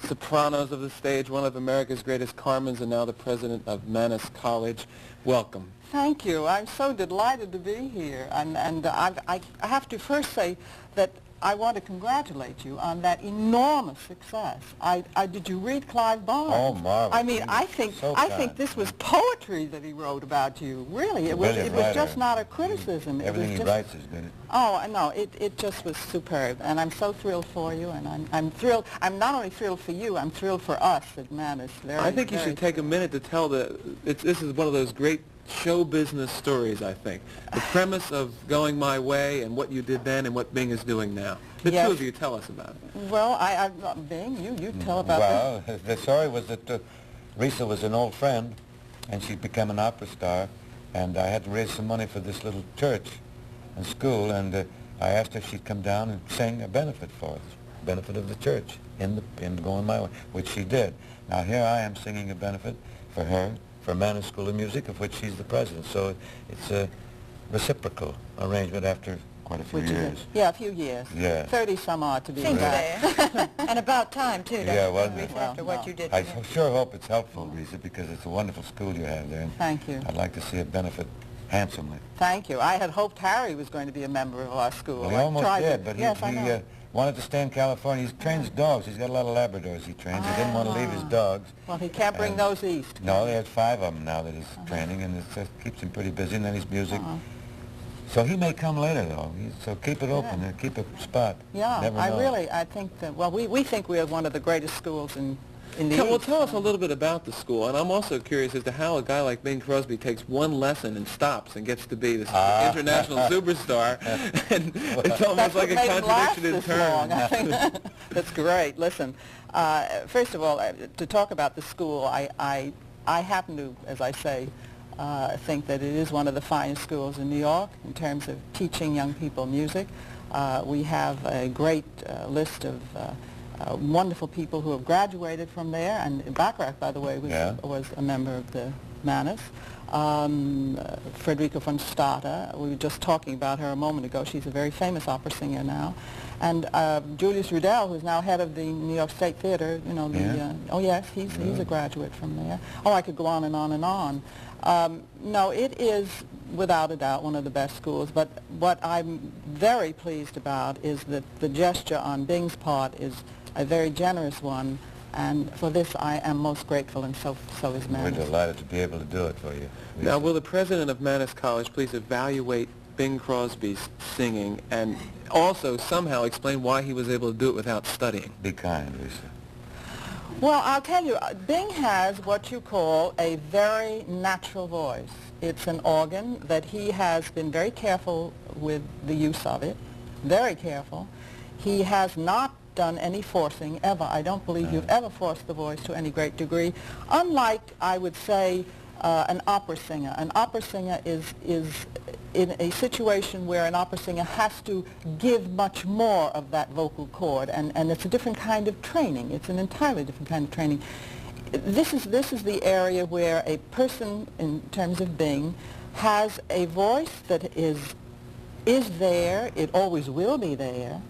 [SPEAKER 1] sopranos of the stage, one of America's greatest Carmens, and now the president of Mannes College. Welcome.
[SPEAKER 6] Thank you. I'm so delighted to be here. And I have to first say that I want to congratulate you on that enormous success. Did you read Clive Barnes?
[SPEAKER 2] Oh, marvelous.
[SPEAKER 6] I mean, I think this was poetry that he wrote about you. Really, it was just not a criticism.
[SPEAKER 2] Everything he writes is good.
[SPEAKER 6] Oh, no, it just was superb, and I'm so thrilled for you, and I'm thrilled. I'm not only thrilled for you, I'm thrilled for us at Mannes.
[SPEAKER 1] I think you should take a minute to tell this is one of those great show business stories, I think. The premise of Going My Way and what you did then and what Bing is doing now. The two of you tell us about it.
[SPEAKER 6] Well, Bing, you tell about that.
[SPEAKER 2] Well, the story was that Risa was an old friend, and she'd become an opera star, and I had to raise some money for this little church and school, and I asked her if she'd come down and sing a benefit for us, benefit of the church in Going My Way, which she did. Now here I am singing a benefit for her, for Mannes School of Music, of which she's the president. So it's a reciprocal arrangement after quite a few years.
[SPEAKER 6] Yeah, a few years.
[SPEAKER 2] Yeah.
[SPEAKER 6] 30 some odd to be exact.
[SPEAKER 3] And about time, too,
[SPEAKER 2] yeah, wasn't
[SPEAKER 3] Risa,
[SPEAKER 2] it?
[SPEAKER 3] after what you did.
[SPEAKER 2] I sure hope it's helpful, Risa, because it's a wonderful school you have there. And
[SPEAKER 6] thank you.
[SPEAKER 2] I'd like to see it benefit handsomely.
[SPEAKER 6] Thank you. I had hoped Harry was going to be a member of our school.
[SPEAKER 2] Well, he almost did, but he
[SPEAKER 6] know.
[SPEAKER 2] Wanted to stay in California. He trains dogs. He's got a lot of Labradors he trains. He didn't want to leave his dogs.
[SPEAKER 6] Well, he can't bring those east.
[SPEAKER 2] No, they had 5 of them now that he's training, and it keeps him pretty busy, and then his music. So he may come later, though. So keep it open and keep a spot.
[SPEAKER 6] Yeah,
[SPEAKER 2] Never know.
[SPEAKER 6] I think that, well, we think we have one of the greatest schools in the East.
[SPEAKER 1] Well, tell us a little bit about the school, and I'm also curious as to how a guy like Bing Crosby takes one lesson and stops and gets to be this international superstar, and it's almost like a contradiction in terms.
[SPEAKER 6] That's great. Listen, first of all, to talk about the school, I happen to, as I say, think that it is one of the finest schools in New York in terms of teaching young people music. We have a great list of wonderful people who have graduated from there, and Bacharach, by the way, was a member of the Mannes. Frederica von Stade, we were just talking about her a moment ago. She's a very famous opera singer now. And Julius Rudel, who's now head of the New York State Theater, you know, oh yes, he's a graduate from there. Oh, I could go on and on and on. No, it is without a doubt one of the best schools, but what I'm very pleased about is that the gesture on Bing's part is a very generous one, and for this I am most grateful, and so is Mannes.
[SPEAKER 2] We're delighted to be able to do it for you.
[SPEAKER 1] Now, will the president of Mannes College please evaluate Bing Crosby's singing and also somehow explain why he was able to do it without studying?
[SPEAKER 2] Be kind, Risa.
[SPEAKER 6] Well, I'll tell you, Bing has what you call a very natural voice. It's an organ that he has been very careful with the use of it, very careful. He has not done any forcing ever. I don't believe you've ever forced the voice to any great degree, unlike, I would say, an opera singer. An opera singer is in a situation where an opera singer has to give much more of that vocal cord, and it's a different kind of training. It's an entirely different kind of training. This is the area where a person, in terms of Bing, has a voice that is there, it always will be there.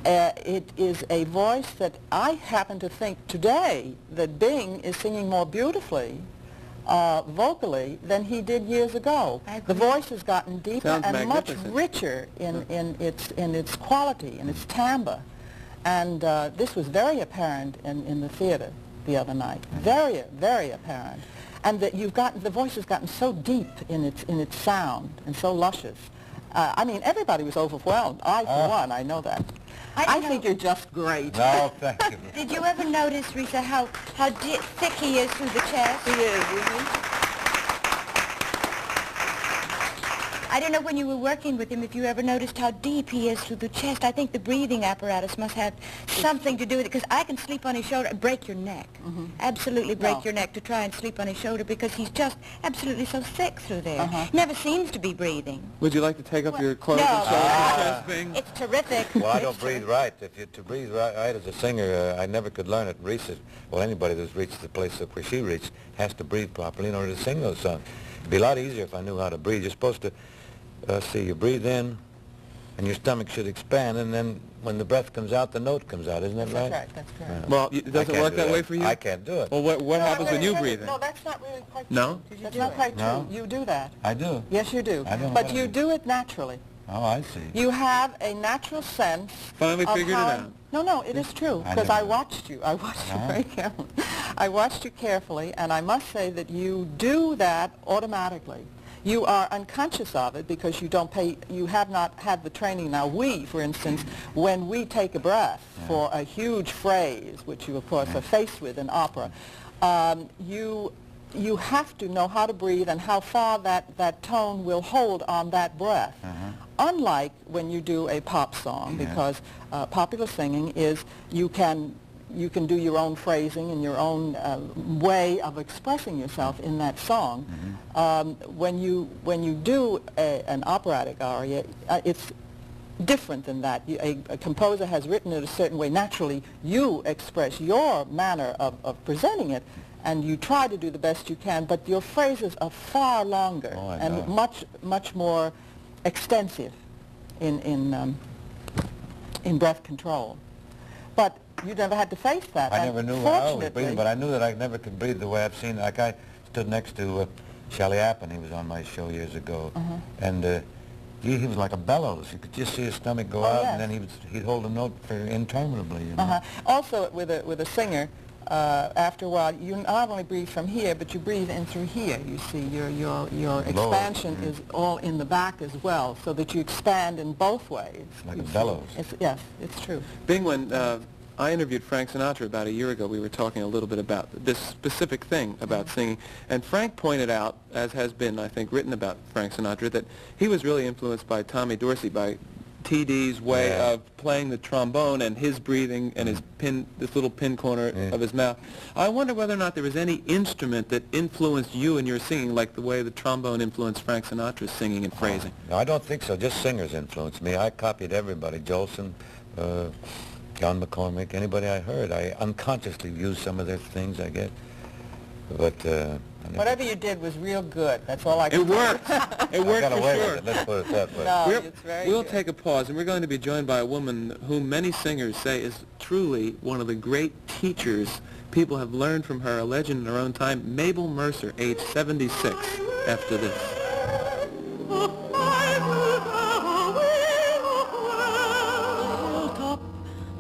[SPEAKER 6] It is a voice that I happen to think today that Bing is singing more beautifully vocally than he did years ago. The voice has gotten deeper and much richer in its quality, in its timbre. And this was very apparent in the theater the other night. Very, very apparent. And that the voice has gotten so deep in its sound and so luscious. I mean, everybody was overwhelmed. I, for one, I know that. I think you're just great.
[SPEAKER 2] No, thank you.
[SPEAKER 3] Did you ever notice, Risa, how thick he is through the chest?
[SPEAKER 6] He is,
[SPEAKER 3] I don't know when you were working with him if you ever noticed how deep he is through the chest. I think the breathing apparatus must have something to do with it, because I can sleep on his shoulder, break your neck. Absolutely break your neck to try and sleep on his shoulder, because he's just absolutely so thick through there. Never seems to be breathing.
[SPEAKER 1] Would you like to take off your clothes and show us your chest, Bing?
[SPEAKER 3] It's terrific.
[SPEAKER 2] Well, I don't breathe right. To breathe right as a singer, I never could learn it. Risa, well, anybody that's reached the place where she reached has to breathe properly in order to sing those songs. It'd be a lot easier if I knew how to breathe. You're supposed to, you breathe in, and your stomach should expand, and then when the breath comes out, the note comes out. Isn't that right?
[SPEAKER 6] That's right. That's correct.
[SPEAKER 2] Yeah.
[SPEAKER 1] Well, does it work that way for you?
[SPEAKER 2] I can't do it.
[SPEAKER 1] Well, what happens when you breathe in?
[SPEAKER 6] No, that's not really quite true.
[SPEAKER 1] No?
[SPEAKER 6] That's not quite true.
[SPEAKER 2] No?
[SPEAKER 6] You do that.
[SPEAKER 2] I do.
[SPEAKER 6] Yes, you do.
[SPEAKER 2] I don't know
[SPEAKER 6] But
[SPEAKER 2] what I
[SPEAKER 6] you
[SPEAKER 2] do.
[SPEAKER 6] do it naturally.
[SPEAKER 2] Oh, I see.
[SPEAKER 6] You have a natural sense.
[SPEAKER 1] Finally
[SPEAKER 6] of
[SPEAKER 1] figured it
[SPEAKER 6] how-
[SPEAKER 1] out.
[SPEAKER 6] No, it is true,
[SPEAKER 2] I
[SPEAKER 6] because
[SPEAKER 2] never
[SPEAKER 6] I
[SPEAKER 2] did.
[SPEAKER 6] watched you. I watched you very carefully. I watched you carefully, and I must say that you do that automatically. You are unconscious of it because you have not had the training. Now we, for instance, when we take a breath for a huge phrase, which you of course are faced with in opera, you have to know how to breathe and how far that tone will hold on that breath. Unlike when you do a pop song, because popular singing is you can do your own phrasing and your own way of expressing yourself in that song. When you do an operatic aria, it's different than that. A composer has written it a certain way. Naturally, you express your manner of presenting it, and you try to do the best you can, but your phrases are far longer and much more extensive in breath control. But you never had to face that.
[SPEAKER 2] I never knew how I was breathing, but I knew that I never could breathe the way I've seen. Like I stood next to Shelley Appen. He was on my show years ago, and he was like a bellows. You could just see his stomach go out, and then he'd hold a note for interminably. You know?
[SPEAKER 6] Also, with a singer, after a while, you not only breathe from here, but you breathe in through here. You see, your expansion is all in the back as well, so that you expand in both ways.
[SPEAKER 2] Like a bellows.
[SPEAKER 6] Yes, it's true.
[SPEAKER 1] Bing, when I interviewed Frank Sinatra about a year ago, we were talking a little bit about this specific thing about singing, and Frank pointed out, as has been, I think, written about Frank Sinatra, that he was really influenced by Tommy Dorsey, by TD's way of playing the trombone and his breathing and his this little pin corner of his mouth. I wonder whether or not there was any instrument that influenced you in your singing like the way the trombone influenced Frank Sinatra's singing and phrasing.
[SPEAKER 2] No, I don't think so. Just singers influenced me. I copied everybody. Jolson, John McCormick, anybody I heard. I unconsciously used some of their things, I guess. But
[SPEAKER 6] whatever you did was real good. That's all I can say.
[SPEAKER 1] It worked. It worked for sure.
[SPEAKER 2] Let's put it that way.
[SPEAKER 6] No, it's very
[SPEAKER 1] We'll
[SPEAKER 6] good.
[SPEAKER 1] take a pause, and we're going to be joined by a woman whom many singers say is truly one of the great teachers. People have learned from her, a legend in her own time, Mabel Mercer, age 76, after this.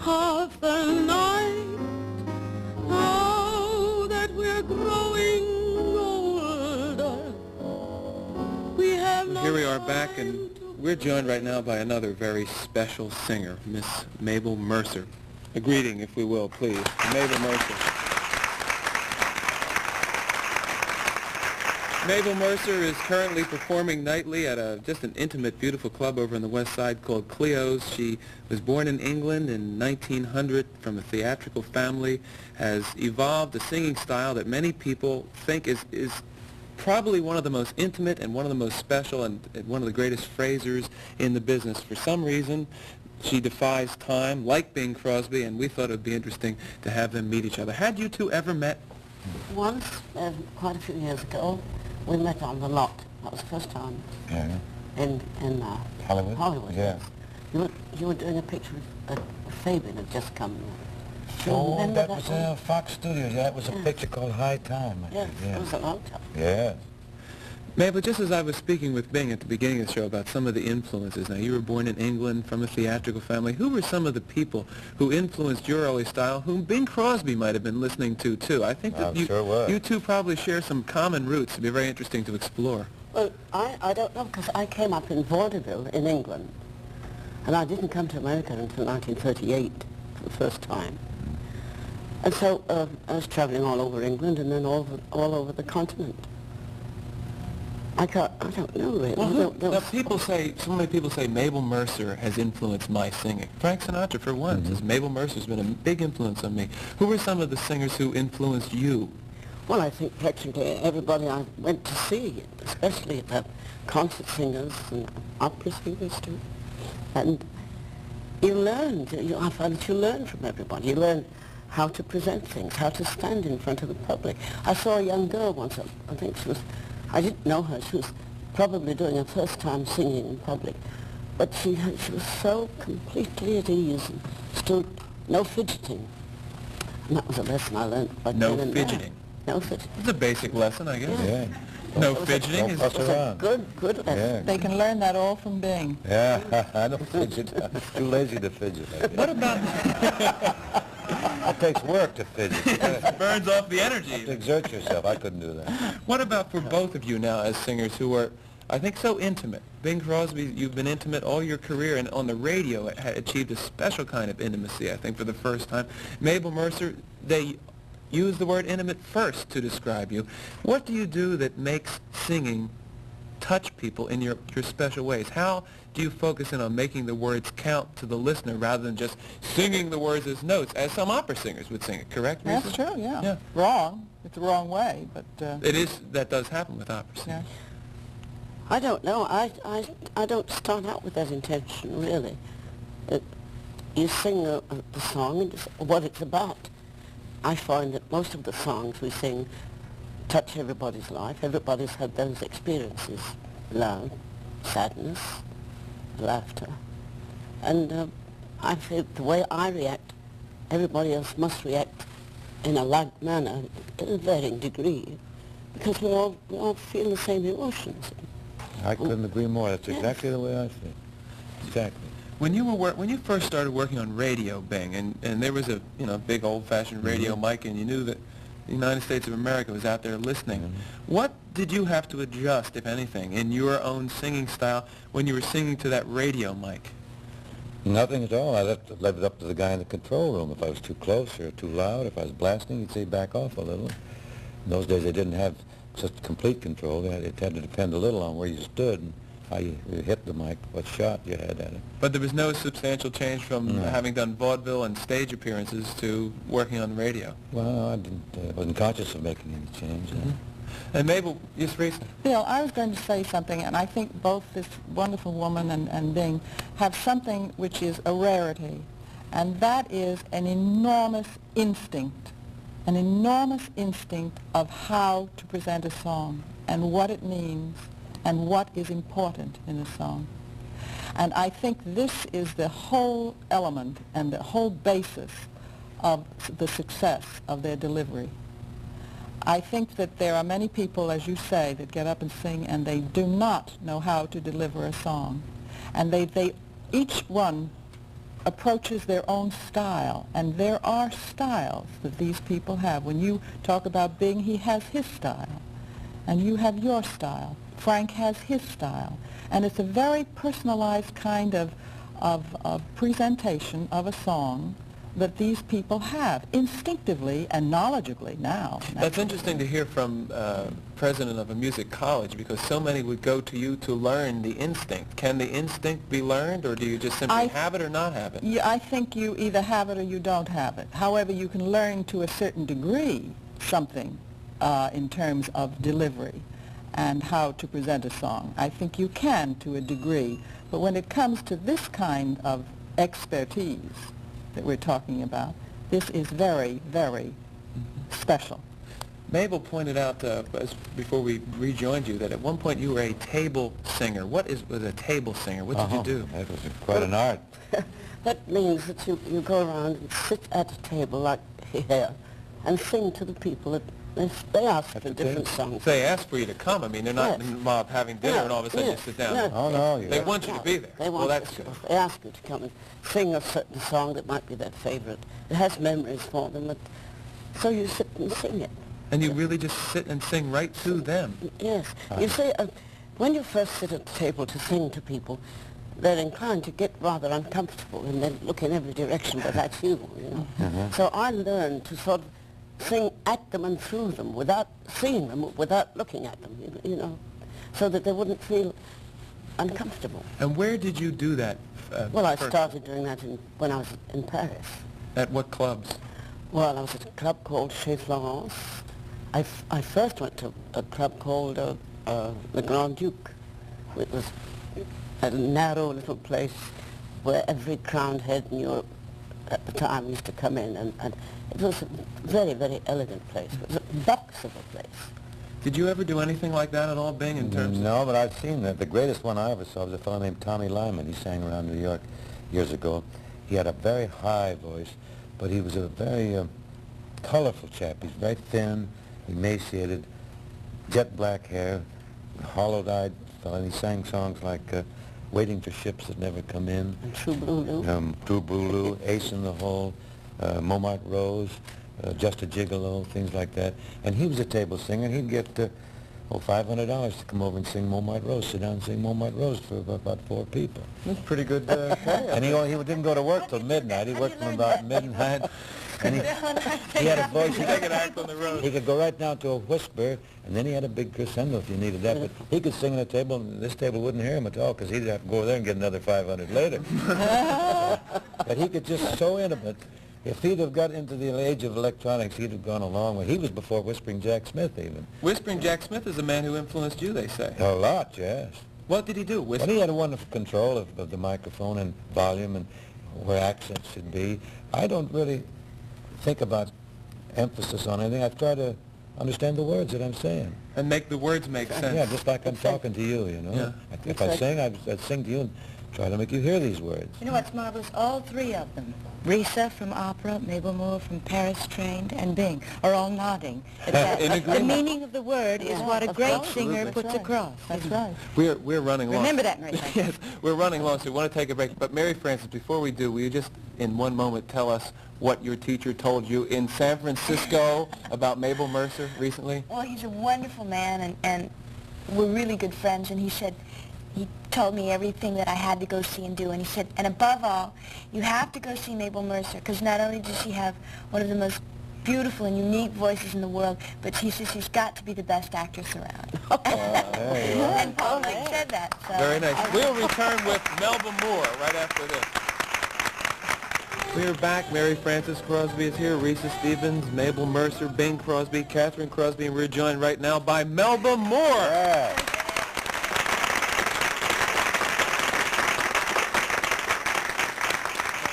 [SPEAKER 7] Of the night, now that we're growing older, we have no
[SPEAKER 1] Here we are back, and we're joined right now by another very special singer, Miss Mabel Mercer. A greeting, if we will, please. Mabel Mercer. Mabel Mercer is currently performing nightly at just an intimate, beautiful club over on the west side called Cleo's. She was born in England in 1900 from a theatrical family, has evolved a singing style that many people think is probably one of the most intimate and one of the most special and one of the greatest phrasers in the business. For some reason, she defies time, like Bing Crosby, and we thought it would be interesting to have them meet each other. Had you two ever met?
[SPEAKER 7] Once, quite a few years ago, we met on the lot. That was the first time.
[SPEAKER 2] Yeah.
[SPEAKER 7] In
[SPEAKER 2] Hollywood?
[SPEAKER 7] Hollywood,
[SPEAKER 2] Yeah.
[SPEAKER 7] yes. You were doing a picture of Fabian had just come. Do you
[SPEAKER 2] Oh,
[SPEAKER 7] remember
[SPEAKER 2] that was
[SPEAKER 7] one?
[SPEAKER 2] Fox Studios. Yeah, it was a picture called High Time. I
[SPEAKER 7] Yes,
[SPEAKER 2] think.
[SPEAKER 7] it was a long time.
[SPEAKER 2] Yes.
[SPEAKER 1] Mabel, just as I was speaking with Bing at the beginning of the show about some of the influences, now you were born in England from a theatrical family. Who were some of the people who influenced your early style, whom Bing Crosby might have been listening to, too? I think that
[SPEAKER 2] Sure was.
[SPEAKER 1] you two probably share some common roots. It'd be very interesting to explore.
[SPEAKER 7] Well, I don't know, because I came up in vaudeville in England, and I didn't come to America until 1938 for the first time. And so I was traveling all over England and then all over the continent. I don't know really.
[SPEAKER 1] Well, now people say, so many people say Mabel Mercer has influenced my singing. Frank Sinatra, for one, says Mabel Mercer's been a big influence on me. Who were some of the singers who influenced you?
[SPEAKER 7] Well, I think practically everybody I went to see, especially the concert singers and opera singers too. And you learned, I find that you learn from everybody. You learn how to present things, how to stand in front of the public. I saw a young girl once, I think she was, I didn't know her, she was probably doing her first time singing in public, but she was so completely at ease and stood, no fidgeting. And that was a lesson I learned.
[SPEAKER 1] No fidgeting?
[SPEAKER 7] No fidgeting.
[SPEAKER 1] It's a basic lesson, I guess.
[SPEAKER 2] Yeah.
[SPEAKER 1] No fidgeting
[SPEAKER 7] is a good lesson.
[SPEAKER 2] Yeah.
[SPEAKER 6] They can learn that all from Bing.
[SPEAKER 2] Yeah, I don't fidget. I'm too lazy to fidget.
[SPEAKER 1] What about...
[SPEAKER 2] It takes work to fidget.
[SPEAKER 1] It burns off the energy.
[SPEAKER 2] You have to exert yourself. I couldn't do that.
[SPEAKER 1] What about for both of you now as singers who are, I think, so intimate? Bing Crosby, you've been intimate all your career, and on the radio it had achieved a special kind of intimacy, I think, for the first time. Mabel Mercer, they use the word intimate first to describe you. What do you do that makes singing touch people in your special ways? How do you focus in on making the words count to the listener rather than just singing the words as notes, as some opera singers would sing it, correct, Risa?
[SPEAKER 6] That's true, yeah. Wrong. It's the wrong way, but...
[SPEAKER 1] It is, that does happen with opera singers.
[SPEAKER 6] Yeah.
[SPEAKER 7] I don't know. I don't start out with that intention, really. You sing the song and what it's about. I find that most of the songs we sing touch everybody's life. Everybody's had those experiences, love, sadness, laughter. And I feel the way I react, everybody else must react in a like manner, in a varying degree, because we all feel the same emotions.
[SPEAKER 2] I couldn't agree more. That's exactly the way I feel. Exactly.
[SPEAKER 1] When you first started working on radio, Bing, and there was a big old-fashioned radio mic, and you knew that the United States of America was out there listening, what did you have to adjust, if anything, in your own singing style when you were singing to that radio mic?
[SPEAKER 2] Nothing at all. I left it up to the guy in the control room. If I was too close or too loud, if I was blasting, he'd say back off a little. In those days, they didn't have such complete control. It had to depend a little on where you stood and how you hit the mic, what shot you had at it.
[SPEAKER 1] But there was no substantial change from having done vaudeville and stage appearances to working on the radio?
[SPEAKER 2] Well, I wasn't conscious of making any change.
[SPEAKER 1] And Mabel, yes, Risa?
[SPEAKER 6] Bill, I was going to say something, and I think both this wonderful woman and Bing have something which is a rarity, and that is an enormous instinct of how to present a song and what it means and what is important in a song. And I think this is the whole element and the whole basis of the success of their delivery. I think that there are many people, as you say, that get up and sing and they do not know how to deliver a song. And each one approaches their own style, and there are styles that these people have. When you talk about Bing, he has his style, and you have your style. Frank has his style, and it's a very personalized kind of presentation of a song that these people have instinctively and knowledgeably now.
[SPEAKER 1] That's interesting to hear from president of a music college, because so many would go to you to learn the instinct. Can the instinct be learned, or do you just simply have it or not have it?
[SPEAKER 6] Yeah, I think you either have it or you don't have it. However, you can learn to a certain degree something in terms of delivery and how to present a song. I think you can to a degree, but when it comes to this kind of expertise that we're talking about, this is very, very special.
[SPEAKER 1] Mabel pointed out before we rejoined you that at one point you were a table singer. What was a table singer? What did you do?
[SPEAKER 2] That was quite an art.
[SPEAKER 7] That means that you go around and sit at a table like here and sing to the people that they ask for different songs.
[SPEAKER 1] They ask for you to come. I mean, they're not in the mob having dinner and all of a sudden you sit down.
[SPEAKER 2] Oh, no.
[SPEAKER 1] They want you to be there.
[SPEAKER 7] Well,
[SPEAKER 1] that's good.
[SPEAKER 7] They ask you to come and sing a certain song that might be their favorite. It has memories for them, so you sit and sing it.
[SPEAKER 1] And you really just sit and sing right to them?
[SPEAKER 7] Yes. You see, when you first sit at the table to sing to people, they're inclined to get rather uncomfortable and then look in every direction, but that's you, you know. So I learned to sort of sing at them and through them without seeing them, without looking at them, you know. so that they wouldn't feel uncomfortable.
[SPEAKER 1] And where did you do that?
[SPEAKER 7] Well, I
[SPEAKER 1] first?
[SPEAKER 7] started doing that when I was in Paris.
[SPEAKER 1] At what clubs?
[SPEAKER 7] Well, I was at a club called Chez Florence. I first went to a club called Le Grand Duc. It was a narrow little place where every crowned head in Europe at the time used to come in, and it was a very, very elegant place. It was a box of a place.
[SPEAKER 1] Did you ever do anything like that at all, Bing, in terms
[SPEAKER 2] No, but I've seen that. The greatest one I ever saw was a fellow named Tommy Lyman. He sang around New York years ago. He had a very high voice, but he was a very colorful chap. He's very thin, emaciated, jet black hair, hollowed-eyed fellow, and he sang songs like Waiting for Ships That Never Come In,
[SPEAKER 7] And True Blue Lou.
[SPEAKER 2] True Blue Lou, Ace in the Hole, Montmartre Rose, Just a Gigolo, things like that. And he was a table singer, and he'd get $500 to come over and sing Montmartre Rose, sit down and sing Montmartre Rose for about 4 people.
[SPEAKER 1] That's pretty good pay.
[SPEAKER 2] And he didn't go to work till midnight. He worked from about midnight. And he had a voice. He could go right down to a whisper, and then he had a big crescendo if you needed that. But he could sing at a table, and this table wouldn't hear him at all because he'd have to go over there and get another 500 later. But he could just so intimate. If he'd have got into the age of electronics, he'd have gone a long way. He was before Whispering Jack Smith, even.
[SPEAKER 1] Whispering Jack Smith is a man who influenced you, they say.
[SPEAKER 2] A lot, yes.
[SPEAKER 1] What did he do?
[SPEAKER 2] Well, he had a wonderful control of the microphone and volume and where accents should be. I don't really think about emphasis on anything. I try to understand the words that I'm saying.
[SPEAKER 1] And make the words make sense.
[SPEAKER 2] Yeah, just like I'm talking to you, you know.
[SPEAKER 1] Yeah.
[SPEAKER 2] If I sing, I'd sing to you and try to make you hear these words.
[SPEAKER 3] You know what's marvelous? All 3 of them, Risa from opera, Mabel Moore from Paris trained, and Bing, are all nodding. The meaning of the word is what a great singer puts across.
[SPEAKER 6] That's right.
[SPEAKER 1] We're running long.
[SPEAKER 3] Remember that, Mary.
[SPEAKER 1] Yes, we're running long, so we want to take a break. But Mary Frances, before we do, will you just, in one moment, tell us what your teacher told you in San Francisco about Mabel Mercer recently?
[SPEAKER 5] Well, he's a wonderful man, and we're really good friends, and he told me everything that I had to go see and do, and he said, and above all, you have to go see Mabel Mercer, because not only does she have one of the most beautiful and unique voices in the world, but he says she's got to be the best actress around. And Paul Blake said that. So.
[SPEAKER 1] Very nice. We'll return with Melba Moore right after this. We're back. Mary Frances Crosby is here, Risa Stevens, Mabel Mercer, Bing Crosby, Kathryn Crosby, and we're joined right now by Melba Moore.
[SPEAKER 2] Yeah.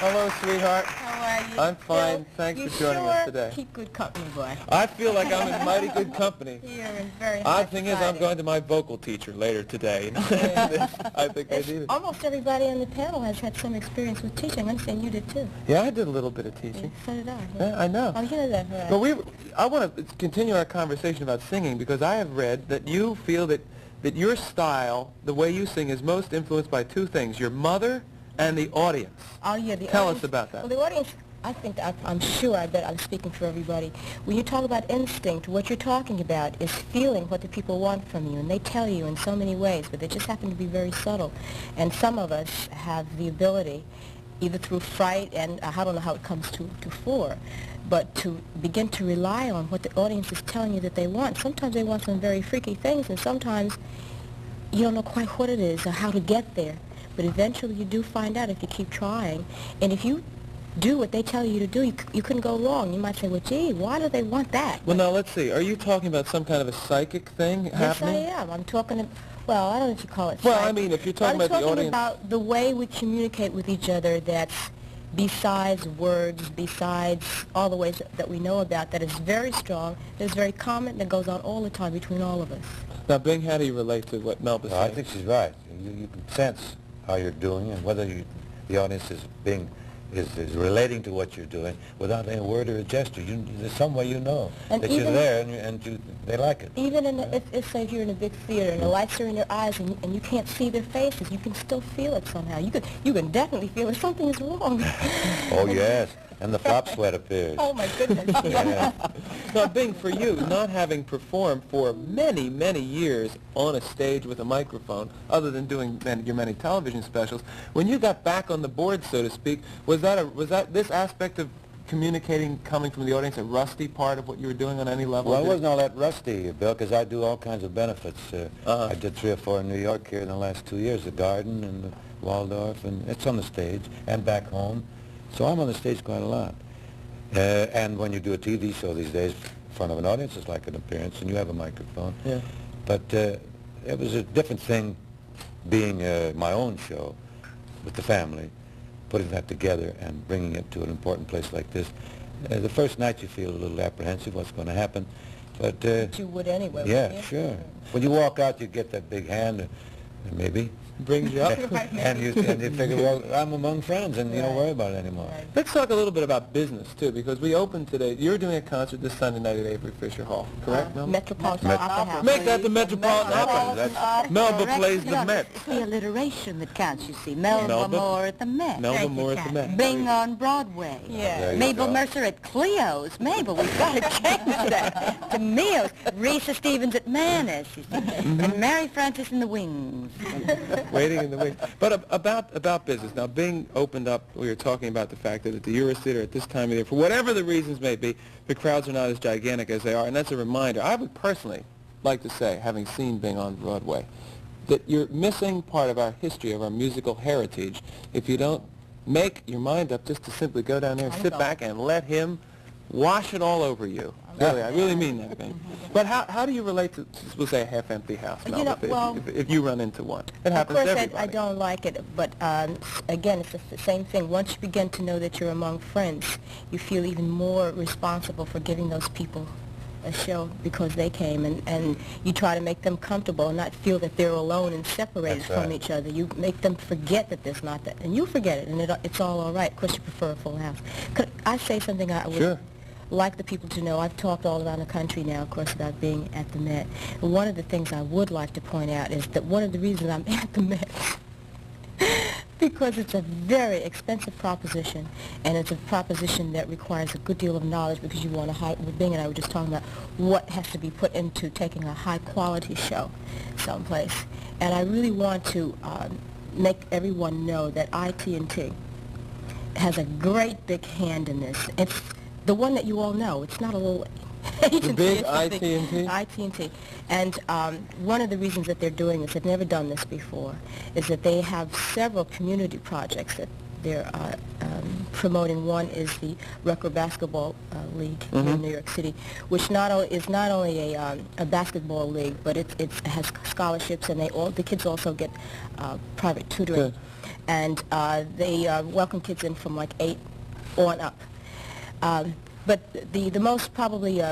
[SPEAKER 1] Hello, sweetheart.
[SPEAKER 5] How are you?
[SPEAKER 1] I'm fine. Thanks for joining us today.
[SPEAKER 5] Keep good company, boy.
[SPEAKER 1] I feel like I'm in mighty good company.
[SPEAKER 5] You're in very
[SPEAKER 1] Odd thing is, I'm going to my vocal teacher later today. I think I need it.
[SPEAKER 5] Almost everybody on the panel has had some experience with teaching. I understand you did too.
[SPEAKER 1] Yeah, I did a little bit of teaching.
[SPEAKER 5] So did I.
[SPEAKER 1] Yeah, I know.
[SPEAKER 5] Oh, you know that, right?
[SPEAKER 1] But I want to continue our conversation about singing because I have read that you feel that your style, the way you sing, is most influenced by 2 things, your mother and the audience.
[SPEAKER 3] Oh, yeah,
[SPEAKER 1] Tell us about that.
[SPEAKER 3] Well, the audience, I think, I'm sure, I bet I'm speaking for everybody. When you talk about instinct, what you're talking about is feeling what the people want from you, and they tell you in so many ways, but they just happen to be very subtle. And some of us have the ability, either through fright, and I don't know how it comes to fore, but to begin to rely on what the audience is telling you that they want. Sometimes they want some very freaky things, and sometimes you don't know quite what it is or how to get there. But eventually you do find out if you keep trying. And if you do what they tell you to do, you couldn't go wrong. You might say, well, gee, why do they want that?
[SPEAKER 1] Well, now, let's see. Are you talking about some kind of a psychic thing happening?
[SPEAKER 3] Yes, I am. I'm talking, well, I don't know if you call it
[SPEAKER 1] Well,
[SPEAKER 3] psychic.
[SPEAKER 1] I mean, if you're talking about the audience...
[SPEAKER 3] I'm talking about the way we communicate with each other that's besides words, besides all the ways that we know about, that is very strong, that is very common, that goes on all the time between all of us.
[SPEAKER 1] Now, Bing, how do you relate to what Melba said?
[SPEAKER 2] I think she's right. You can sense how you're doing and whether the audience is relating to what you're doing without any word or a gesture. There's some way you know that you're there and they like it.
[SPEAKER 3] Even if say you're in a big theater and the lights are in your eyes and you can't see their faces, you can still feel it somehow. You can definitely feel if something is wrong.
[SPEAKER 2] Oh yes, and the flop sweat appears.
[SPEAKER 3] Oh my goodness.
[SPEAKER 2] Yeah.
[SPEAKER 1] Now, Bing, for you, not having performed for many, many years on a stage with a microphone, other than doing your many television specials, when you got back on the board, so to speak, was that this aspect of communicating coming from the audience a rusty part of what you were doing on any level?
[SPEAKER 2] Well, it wasn't all that rusty, Bill, because I do all kinds of benefits. I did 3 or 4 in New York here in the last 2 years, the Garden and the Waldorf, and it's on the stage, and back home. So I'm on the stage quite a lot. And when you do a TV show these days, in front of an audience, it's like an appearance, and you have a microphone.
[SPEAKER 1] Yeah.
[SPEAKER 2] But it was a different thing being my own show with the family, putting that together and bringing it to an important place like this. The first night you feel a little apprehensive what's going to happen, but...
[SPEAKER 6] you would anyway,
[SPEAKER 2] yeah,
[SPEAKER 6] wouldn't you?
[SPEAKER 2] sure. When you walk out, you get that big hand, maybe.
[SPEAKER 1] Brings you up.
[SPEAKER 2] and you figure, well, I'm among friends, and you don't worry about it anymore.
[SPEAKER 6] Right.
[SPEAKER 1] Let's talk a little bit about business, too, because we opened today. You're doing a concert this Sunday night at Avery Fisher Hall, correct, Melba?
[SPEAKER 3] Metropolitan Opera House.
[SPEAKER 1] Make that the Metropolitan Opera. Melba plays the Met.
[SPEAKER 3] It's the alliteration that counts, you see. Melba Moore at the Met.
[SPEAKER 1] Melba Moore at the Met.
[SPEAKER 3] Bing on Broadway.
[SPEAKER 6] Yeah.
[SPEAKER 3] Mabel Mercer at Cleo's. Mabel, we've got to change that to Mio's. Risa Stevens at Manus. And Mary Frances in the Wings.
[SPEAKER 1] Waiting in the wings. But about business. Now, Bing opened up, we were talking about the fact that at the Urus Theater at this time of year, for whatever the reasons may be, the crowds are not as gigantic as they are, and that's a reminder. I would personally like to say, having seen Bing on Broadway, that you're missing part of our history, of our musical heritage, if you don't make your mind up just to simply go down there and sit back and let him wash it all over you. Really, I really mean that, Bing. But how do you relate to, we'll say, a half-empty house, Melba, if you run into one? It happens to everybody.
[SPEAKER 8] Of course, I don't like it, but again, it's the same thing. Once you begin to know that you're among friends, you feel even more responsible for giving those people a show because they came, and you try to make them comfortable and not feel that they're alone and separated from each other. You make them forget that there's not that, and you forget it, and it's all right. Of course, you prefer a full house. Could I say something I would like the people to know? I've talked all around the country now, of course, about being at the Met. And one of the things I would like to point out is that one of the reasons I'm at the Met because it's a very expensive proposition, and it's a proposition that requires a good deal of knowledge because you want to, Bing and I were just talking about what has to be put into taking a high-quality show someplace. And I really want to make everyone know that IT&T has a great big hand in this. It's the one that you all know. It's not a little agency.
[SPEAKER 1] The big IT&T?
[SPEAKER 8] IT&T. And one of the reasons that they're doing this, they've never done this before, is that they have several community projects that they're promoting. One is the Record Basketball League here in New York City, which is not only a basketball league, but it has scholarships, and the kids also get private tutoring.
[SPEAKER 1] Good.
[SPEAKER 8] And they welcome kids in from like 8 on up. But the most probably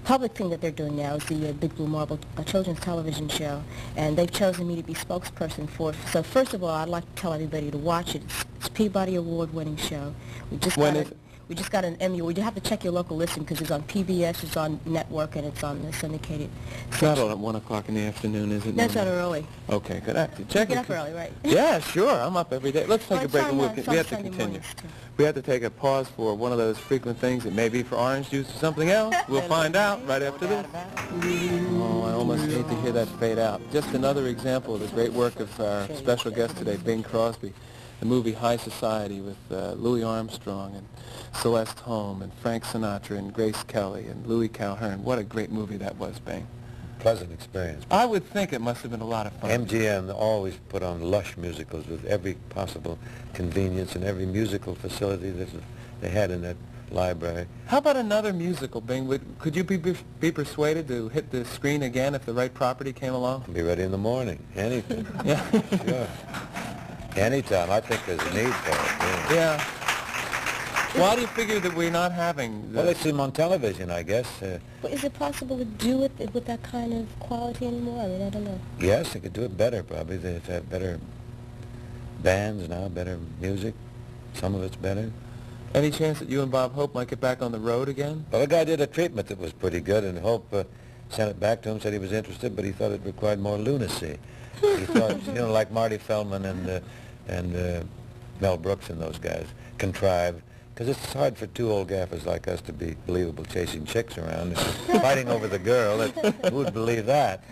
[SPEAKER 8] public thing that they're doing now is the Big Blue Marble children's television show, and they've chosen me to be spokesperson for it. So first of all, I'd like to tell everybody to watch it. It's a Peabody Award-winning show. We just got an Emmy. We have to check your local listing because it's on PBS, it's on network, and it's on the syndicated.
[SPEAKER 1] It's not on at 1 o'clock in the afternoon, is it?
[SPEAKER 8] That's not early.
[SPEAKER 1] Okay, good. I have to check
[SPEAKER 8] You
[SPEAKER 1] it.
[SPEAKER 8] get up early, right?
[SPEAKER 1] Yeah, sure. I'm up every day. Let's take a break, and we have to
[SPEAKER 8] Sunday
[SPEAKER 1] continue.
[SPEAKER 8] mornings, too.
[SPEAKER 1] We have to take a pause for one of those frequent things. It may be for orange juice or something else. We'll find out right after this. Oh, I almost hate to hear that fade out. Just another example of the great work of our special guest today, Bing Crosby. The movie High Society with Louis Armstrong and Celeste Holm and Frank Sinatra and Grace Kelly and Louis Calhern. What a great movie that was, Bing.
[SPEAKER 2] Pleasant experience.
[SPEAKER 1] I would think it must have been a lot of fun.
[SPEAKER 2] MGM always put on lush musicals with every possible convenience and every musical facility that they had in that library.
[SPEAKER 1] How about another musical, Bing? Could you be persuaded to hit the screen again if the right property came along?
[SPEAKER 2] Be ready in the morning. Anything.
[SPEAKER 1] Yeah.
[SPEAKER 2] Sure. Anytime. I think there's a need for it.
[SPEAKER 1] Yeah. Why do you figure that we're not having
[SPEAKER 2] Well, they see them on television, I guess.
[SPEAKER 8] But is it possible to do it with that kind of quality anymore? I mean, I don't know.
[SPEAKER 2] Yes, they could do it better, probably. They have better bands now, better music. Some of it's better.
[SPEAKER 1] Any chance that you and Bob Hope might get back on the road again?
[SPEAKER 2] Well, the guy did a treatment that was pretty good, and Hope sent it back to him, said he was interested, but he thought it required more lunacy. He thought, like Marty Feldman and Mel Brooks and those guys contrive, because it's hard for 2 old gaffers like us to be believable chasing chicks around, fighting over the girl. Who would believe that?